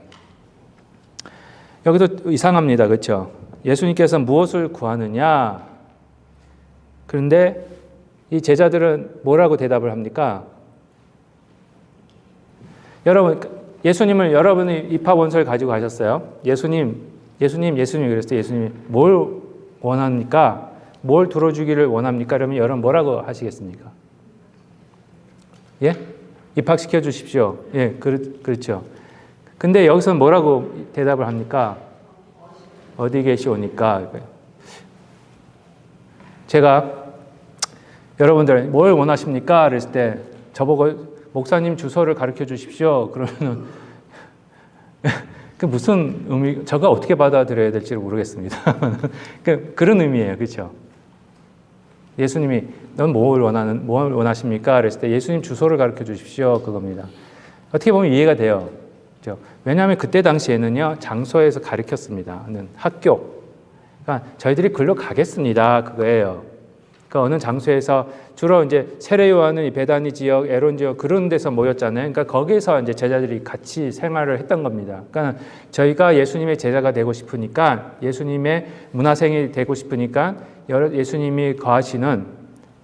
여기도 이상합니다. 그렇죠? 예수님께서 무엇을 구하느냐? 그런데 이 제자들은 뭐라고 대답을 합니까? 예수님을 여러분이 입학 원서를 가지고 가셨어요. 예수님 그랬을 때 예수님이 뭘 원합니까? 뭘 들어주기를 원합니까? 그러면 여러분 뭐라고 하시겠습니까? 예? 입학시켜 주십시오. 예, 그렇죠. 근데 여기서는 뭐라고 대답을 합니까? 어디 계시오니까. 제가 여러분들 뭘 원하십니까? 그랬을 때 저보고 목사님 주소를 가르쳐 주십시오. 그러면은 그 무슨 의미, 저가 어떻게 받아들여야 될지 모르겠습니다. 그런 의미예요. 그렇죠? 예수님이 넌 뭘 원하십니까? 그랬을 때 예수님 주소를 가르쳐 주십시오. 그겁니다. 어떻게 보면 이해가 돼요. 그렇죠? 왜냐하면 그때 당시에는요, 장소에서 가르쳤습니다. 학교. 그러니까 저희들이 글로 가겠습니다. 그거예요. 그러니까 어느 장소에서 주로 이제 세례 요한은 이 베다니 지역, 에론 지역 그런 데서 모였잖아요. 그러니까 거기서 이제 제자들이 같이 생활을 했던 겁니다. 그러니까 저희가 예수님의 제자가 되고 싶으니까 예수님의 문화생이 되고 싶으니까 예수님이 거하시는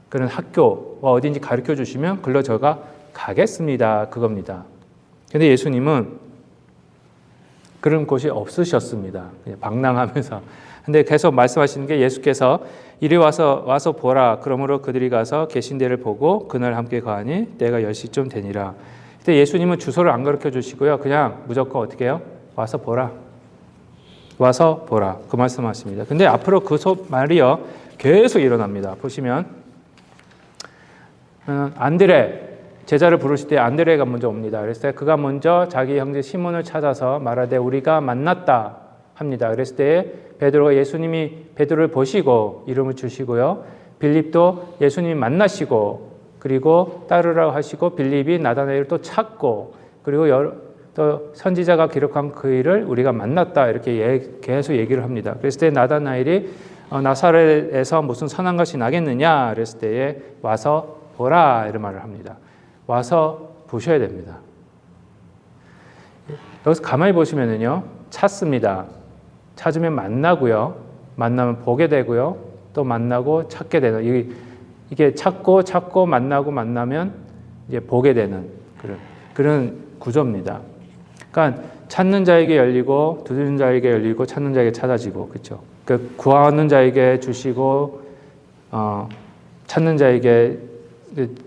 그런 학교와 어딘지 가르쳐 주시면 글로 저가 가겠습니다. 그겁니다. 근데 예수님은 그런 곳이 없으셨습니다. 그냥 방랑하면서. 근데 계속 말씀하시는 게 예수께서 이리 와서 보라. 그러므로 그들이 가서 계신 데를 보고 그날 함께 거하니 때가 10시쯤 되니라. 그때 예수님은 주소를 안 가르쳐 주시고요. 그냥 무조건 어떻게 해요? 와서 보라. 와서 보라. 그 말씀하십니다. 근데 앞으로 그 말이요. 계속 일어납니다. 보시면 안드레 제자를 부르실 때 안드레가 먼저 옵니다. 그래서 그가 먼저 자기 형제 시몬을 찾아서 말하되 우리가 만났다 합니다. 그랬을 때 베드로가 예수님이 베드로를 보시고 이름을 주시고요. 빌립도 예수님이 만나시고 그리고 따르라고 하시고 빌립이 나다나엘을 또 찾고 그리고 또 선지자가 기록한 그 일을 우리가 만났다 이렇게 계속 얘기를 합니다. 그랬을 때 나다나엘이 나사렛에서 무슨 선한 것이 나겠느냐 그랬을 때에 와서 보라 이런 말을 합니다. 와서 보셔야 됩니다. 여기서 가만히 보시면은요, 찾습니다. 찾으면 만나고요, 만나면 보게 되고요, 또 만나고 찾게 되는 이게 찾고 만나고 만나면 이제 보게 되는 그런. 그런 구조입니다. 그러니까 찾는 자에게 열리고 두드리는 자에게 열리고 찾는 자에게 찾아지고 그렇죠. 그 구하는 자에게 주시고 찾는 자에게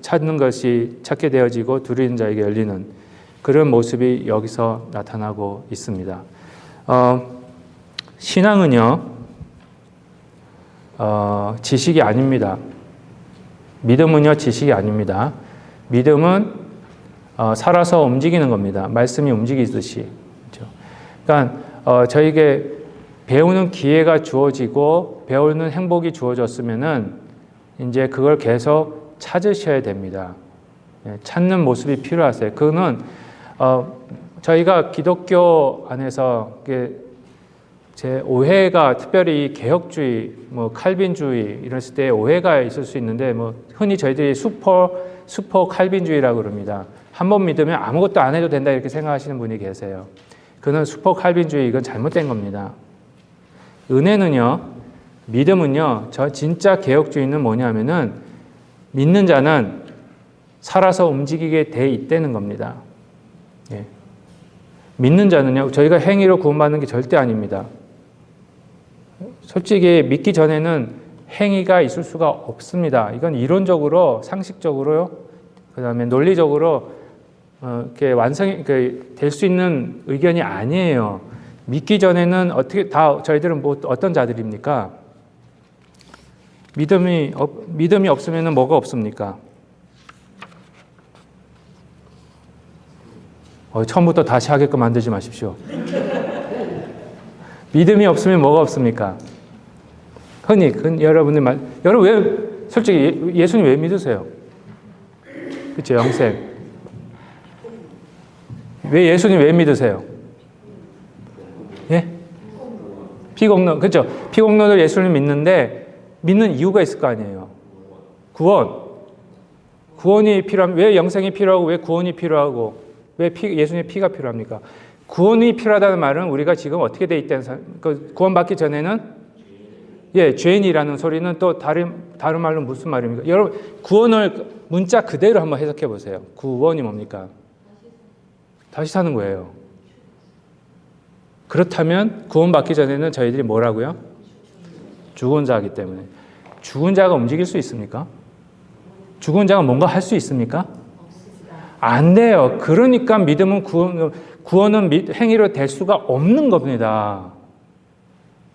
찾는 것이 찾게 되어지고 두드리는 자에게 열리는 그런 모습이 여기서 나타나고 있습니다. 신앙은요 지식이 아닙니다. 믿음은요 지식이 아닙니다. 믿음은 살아서 움직이는 겁니다. 말씀이 움직이듯이. 그렇죠? 그러니까 저에게 배우는 기회가 주어지고 배우는 행복이 주어졌으면은 이제 그걸 계속 찾으셔야 됩니다. 찾는 모습이 필요하세요. 그거는 저희가 기독교 안에서 제 오해가 특별히 개혁주의, 뭐 칼빈주의 이랬을 때 오해가 있을 수 있는데 뭐 흔히 저희들이 슈퍼 칼빈주의라고 그럽니다. 한 번 믿으면 아무것도 안 해도 된다 이렇게 생각하시는 분이 계세요. 그는 슈퍼 칼빈주의 이건 잘못된 겁니다. 은혜는요, 믿음은요, 저 진짜 개혁주의는 뭐냐면은 믿는 자는 살아서 움직이게 돼 있다는 겁니다. 예. 믿는 자는요, 저희가 행위로 구원받는 게 절대 아닙니다. 솔직히 믿기 전에는 행위가 있을 수가 없습니다. 이건 이론적으로, 상식적으로요, 그 다음에 논리적으로 이렇게 완성이 될 수 있는 의견이 아니에요. 믿기 전에는 어떻게 저희들은 뭐 어떤 자들입니까? 믿음이 없으면 뭐가 없습니까? 처음부터 다시 하게끔 만들지 마십시오. 믿음이 없으면 뭐가 없습니까? 흔히 여러분 왜 솔직히 예수님 왜 믿으세요? 그렇죠, 영생. 왜 예수님 왜 믿으세요? 예? 피공론, 그렇죠. 피공론을 예수님 믿는데 믿는 이유가 있을 거 아니에요. 구원이 필요하면 왜 영생이 필요하고 왜 구원이 필요하고 왜 예수님의 피가 필요합니까? 구원이 필요하다는 말은 우리가 지금 어떻게 돼 있다는 구원받기 전에는 죄인이라는 소리는 또 다른 말로 무슨 말입니까? 여러분 구원을 문자 그대로 한번 해석해 보세요. 구원이 뭡니까? 다시 사는 거예요. 그렇다면 구원받기 전에는 저희들이 뭐라고요? 죽은 자이기 때문에. 죽은 자가 움직일 수 있습니까? 죽은 자가 뭔가 할 수 있습니까? 안 돼요. 그러니까 믿음은 구원은 행위로 될 수가 없는 겁니다.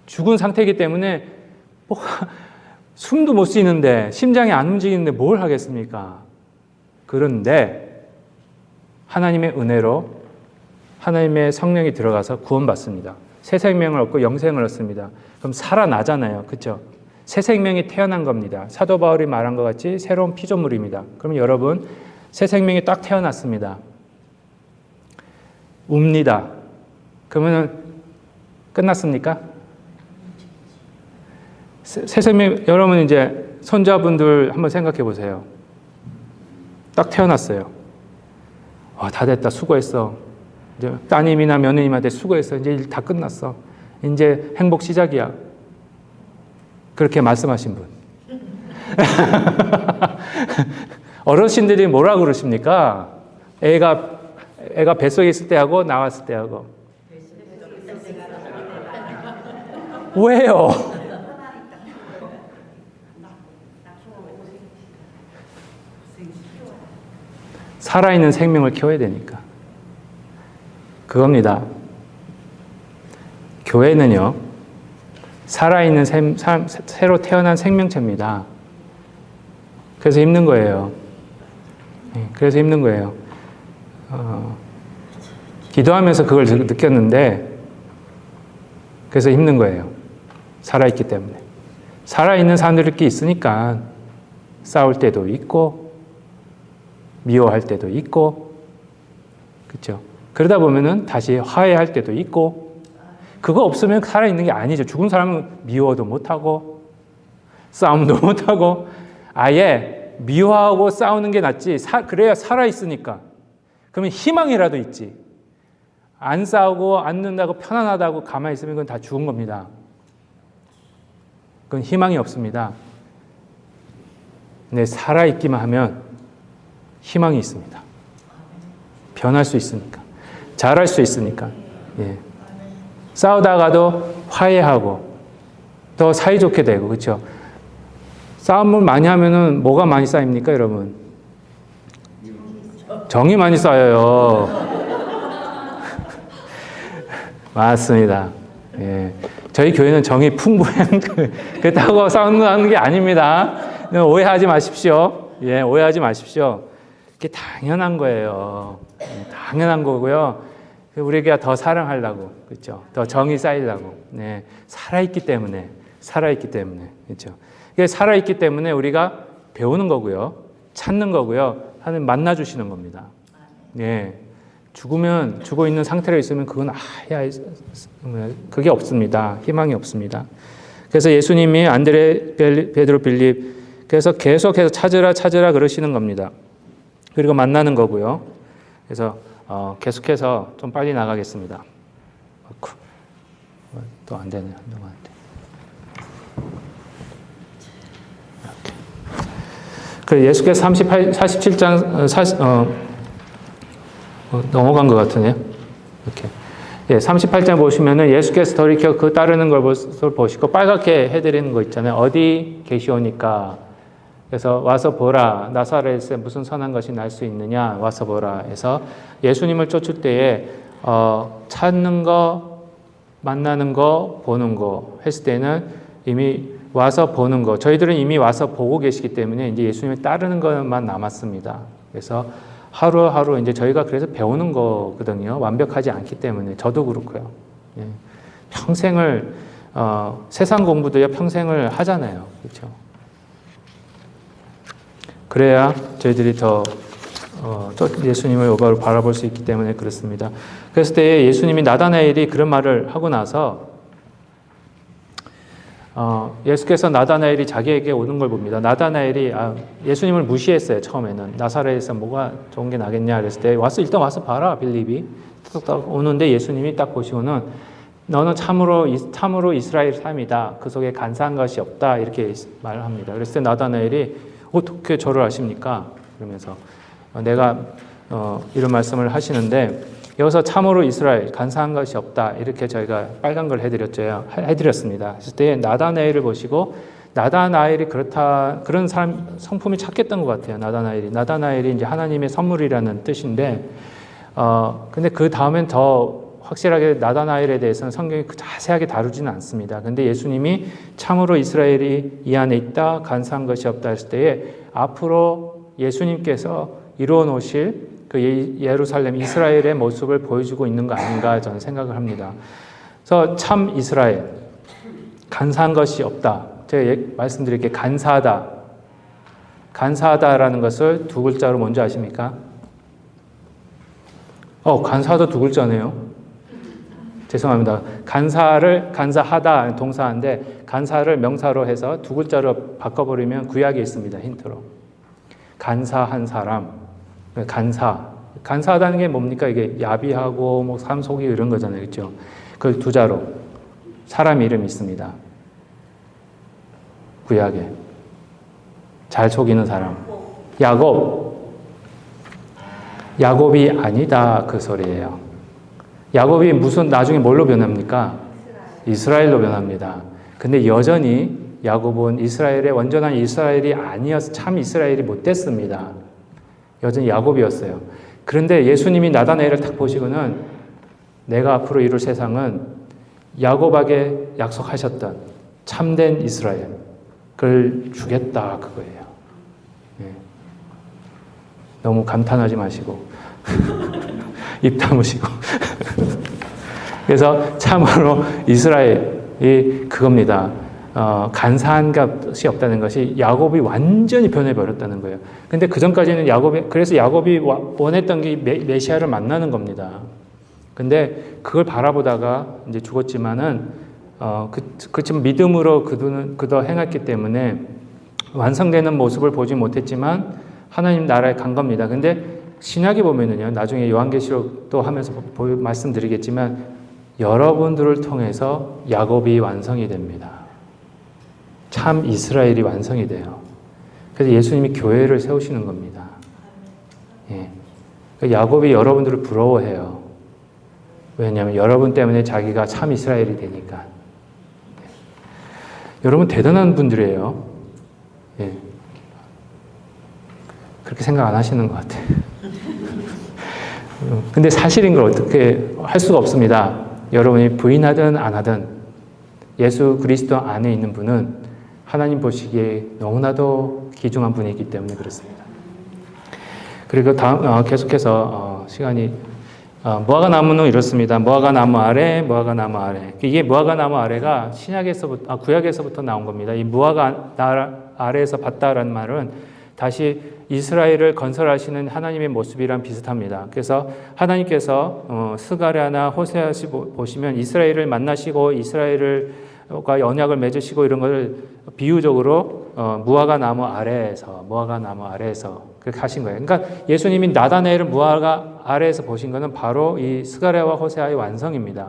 죽은 상태이기 때문에 숨도 못 쉬는데 심장이 안 움직이는데 뭘 하겠습니까? 그런데 하나님의 은혜로 하나님의 성령이 들어가서 구원받습니다. 새 생명을 얻고 영생을 얻습니다. 그럼 살아나잖아요. 그렇죠? 새 생명이 태어난 겁니다. 사도 바울이 말한 것 같이 새로운 피조물입니다. 그럼 여러분 새 생명이 딱 태어났습니다. 웁니다. 그러면 끝났습니까? 새 생명, 여러분 이제 손자분들 한번 생각해 보세요. 딱 태어났어요. 다 됐다. 수고했어. 이제 따님이나 며느님한테 수고했어. 이제 일 다 끝났어. 이제 행복 시작이야. 그렇게 말씀하신 분. 어르신들이 뭐라고 그러십니까? 애가 뱃속에 있을 때 하고 나왔을 때 하고. 왜요? 살아있는 생명을 키워야 되니까. 그겁니다. 교회는요, 살아있는 새로 태어난 생명체입니다. 그래서 힘든 거예요. 그래서 힘든 거예요. 기도하면서 그걸 느꼈는데, 그래서 힘든 거예요. 살아있기 때문에. 살아있는 사람들이 있으니까 싸울 때도 있고, 미워할 때도 있고, 그렇죠? 그러다 보면은 다시 화해할 때도 있고, 그거 없으면 살아있는 게 아니죠. 죽은 사람은 미워도 못하고, 싸움도 못하고, 아예 미워하고 싸우는 게 낫지. 그래야 살아있으니까. 그러면 희망이라도 있지. 안 싸우고, 안 는다고 편안하다고 가만히 있으면 그건 다 죽은 겁니다. 그건 희망이 없습니다. 근데 살아있기만 하면 희망이 있습니다. 변할 수 있으니까. 잘할 수 있으니까. 예. 싸우다가도 화해하고 더 사이좋게 되고, 그렇죠? 싸움을 많이 하면은 뭐가 많이 쌓입니까, 여러분? 정이 많이 쌓여요. 맞습니다. 예. 저희 교회는 정이 풍부한 그렇다고 싸우는 게 아닙니다. 오해하지 마십시오. 예, 오해하지 마십시오. 그게 당연한 거예요. 당연한 거고요. 우리가 더 사랑하려고, 그렇죠? 더 정이 쌓이려고. 네, 살아있기 때문에, 그렇죠? 이게 살아있기 때문에 우리가 배우는 거고요, 찾는 거고요, 하나님 만나 주시는 겁니다. 네, 죽어 있는 상태로 있으면 그건 그게 없습니다. 희망이 없습니다. 그래서 예수님이 안드레, 베드로, 빌립 그래서 계속해서 찾으라 그러시는 겁니다. 그리고 만나는 거고요. 그래서 계속해서 좀 빨리 나가겠습니다. 또 안 되네. 한동안 안 돼. 그 예수께서 47장 넘어간 것 같으네요. 이렇게. 예, 38장 보시면은 예수께서 돌이켜 그 따르는 걸 보시고 빨갛게 해드리는 거 있잖아요. 어디 계시오니까. 그래서 와서 보라. 나사렛에 무슨 선한 것이 날 수 있느냐. 와서 보라. 해서 예수님을 쫓을 때에 찾는 거, 만나는 거, 보는 거 했을 때는 이미 와서 보는 거. 저희들은 이미 와서 보고 계시기 때문에 이제 예수님을 따르는 것만 남았습니다. 그래서 하루하루 이제 저희가 그래서 배우는 거거든요. 완벽하지 않기 때문에. 저도 그렇고요. 예. 평생을, 세상 공부도요, 평생을 하잖아요. 그렇죠? 그래야 저희들이 더 예수님을 바로 바라볼 수 있기 때문에 그렇습니다. 그랬을 때 예수님이 나다나엘이 그런 말을 하고 나서 예수께서 나다나엘이 자기에게 오는 걸 봅니다. 나다나엘이 예수님을 무시했어요. 처음에는. 나사렛에서 뭐가 좋은 게 나겠냐 그랬을 때 일단 와서 봐라. 빌립이 딱 오는데 예수님이 딱 보시고는 너는 참으로 이스라엘 사람이다. 그 속에 간사한 것이 없다. 이렇게 말을 합니다. 그랬을 때 나다나엘이 어떻게 저를 아십니까? 그러면서 내가 이런 말씀을 하시는데 여기서 참으로 이스라엘 간사한 것이 없다. 이렇게 저희가 빨간 걸 해드렸습니다. 그랬을 때 나다나엘을 보시고 나다나엘이 그런 사람 성품이 착했던 것 같아요. 나다나엘이 이제 하나님의 선물이라는 뜻인데 근데 그 다음엔 더 확실하게 나다나엘에 대해서는 성경이 자세하게 다루지는 않습니다. 근데 예수님이 참으로 이스라엘이 이 안에 있다, 간사한 것이 없다 했을 때에 앞으로 예수님께서 이루어 놓으실 그 예루살렘, 이스라엘의 모습을 보여주고 있는 거 아닌가 저는 생각을 합니다. 그래서 참 이스라엘, 간사한 것이 없다. 제가 말씀드릴게요. 간사하다. 간사하다라는 것을 두 글자로 뭔지 아십니까? 간사하다 두 글자네요. 죄송합니다. 간사하다 동사인데 간사를 명사로 해서 두 글자로 바꿔버리면 구약에 있습니다. 힌트로. 간사한 사람. 간사하다는 게 뭡니까? 이게 야비하고 뭐 삶 속이 이런 거잖아요. 그렇죠? 그 두 자로 사람 이름이 있습니다. 구약에. 잘 속이는 사람. 야곱이 아니다 그 소리예요. 야곱이 나중에 뭘로 변합니까? 이스라엘로 변합니다. 근데 여전히 야곱은 이스라엘의 완전한 이스라엘이 아니어서 참 이스라엘이 못 됐습니다. 여전히 야곱이었어요. 그런데 예수님이 나다나엘을 딱 보시고는 내가 앞으로 이룰 세상은 야곱에게 약속하셨던 참된 이스라엘 그걸 주겠다 그거예요. 네. 너무 감탄하지 마시고 입 다무시고 그래서 참으로 이스라엘이 그겁니다. 간사한 것이 없다는 것이 야곱이 완전히 변해버렸다는 거예요. 근데 그 전까지는 그래서 야곱이 원했던 게 메시아를 만나는 겁니다. 근데 그걸 바라보다가 이제 죽었지만은, 그렇지만 믿음으로 그도 행했기 때문에 완성되는 모습을 보지 못했지만 하나님 나라에 간 겁니다. 근데 신약에 보면은요, 나중에 요한계시록도 하면서 말씀드리겠지만 여러분들을 통해서 야곱이 완성이 됩니다. 참 이스라엘이 완성이 돼요. 그래서 예수님이 교회를 세우시는 겁니다. 예. 야곱이 여러분들을 부러워해요. 왜냐하면 여러분 때문에 자기가 참 이스라엘이 되니까. 여러분 대단한 분들이에요. 예. 그렇게 생각 안 하시는 것 같아요. 근데 사실인 걸 어떻게 할 수가 없습니다. 여러분이 부인하든 안 하든 예수 그리스도 안에 있는 분은 하나님 보시기에 너무나도 귀중한 분이기 때문에 그렇습니다. 그리고 다음 계속해서 시간이 무화과 나무는 이렇습니다. 무화과 나무 아래, 무화과 나무 아래. 이게 무화과 나무 아래가 신약에서부터 구약에서부터 나온 겁니다. 이 무화과 아래에서 봤다라는 말은 다시 이스라엘을 건설하시는 하나님의 모습이랑 비슷합니다. 그래서 하나님께서 스가랴나 호세아 보시면 이스라엘을 만나시고 이스라엘과 언약을 맺으시고 이런 걸 비유적으로 무화과 나무 아래에서 그렇게 하신 거예요. 그러니까 예수님이 나다나엘을 무화과 아래에서 보신 것은 바로 이 스가랴와 호세아의 완성입니다.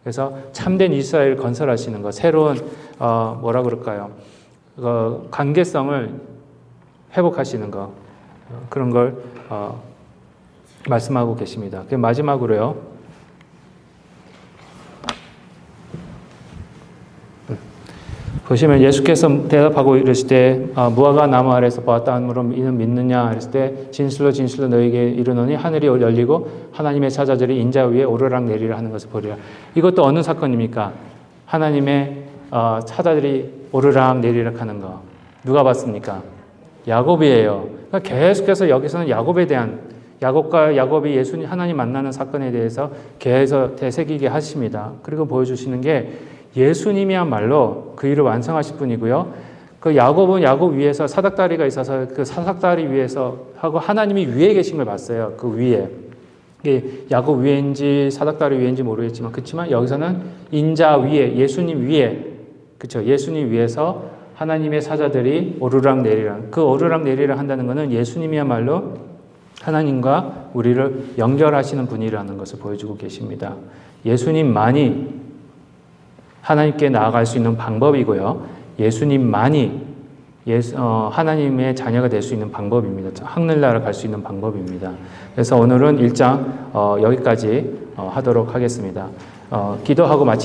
그래서 참된 이스라엘을 건설하시는 것, 새로운 뭐라 그럴까요? 관계성을 회복하시는 것, 그런 걸 말씀하고 계십니다. 마지막으로요. 보시면 예수께서 대답하고 이르실 때 무화과 나무 아래에서 보았다 하므로 이는 믿느냐 했을 때 진실로 진실로 너에게 이르노니 하늘이 열리고 하나님의 사자들이 인자 위에 오르락 내리락 하는 것을 보리라. 이것도 어느 사건입니까? 하나님의 사자들이 오르락 내리락 하는 거. 누가 봤습니까? 야곱이에요. 그러니까 계속해서 여기서는 야곱에 대한 야곱과 야곱이 예수님 하나님 만나는 사건에 대해서 계속 되새기게 하십니다. 그리고 보여주시는 게 예수님이야말로 그 일을 완성하실 분이고요. 그 야곱은 야곱 위에서 사닥다리가 있어서 그 사닥다리 위에서 하고 하나님이 위에 계신 걸 봤어요. 그 위에. 야곱 위에인지 사닥다리 위에인지 모르겠지만 그렇지만 여기서는 인자 위에 예수님 위에 그렇죠. 예수님 위에서 하나님의 사자들이 오르락 내리락. 그 오르락 내리락 한다는 것은 예수님이야말로 하나님과 우리를 연결하시는 분이라는 것을 보여주고 계십니다. 예수님만이 하나님께 나아갈 수 있는 방법이고요. 예수님만이 하나님의 자녀가 될 수 있는 방법입니다. 하늘나라 갈 수 있는 방법입니다. 그래서 오늘은 1장 여기까지 하도록 하겠습니다. 기도하고 마치겠습니다.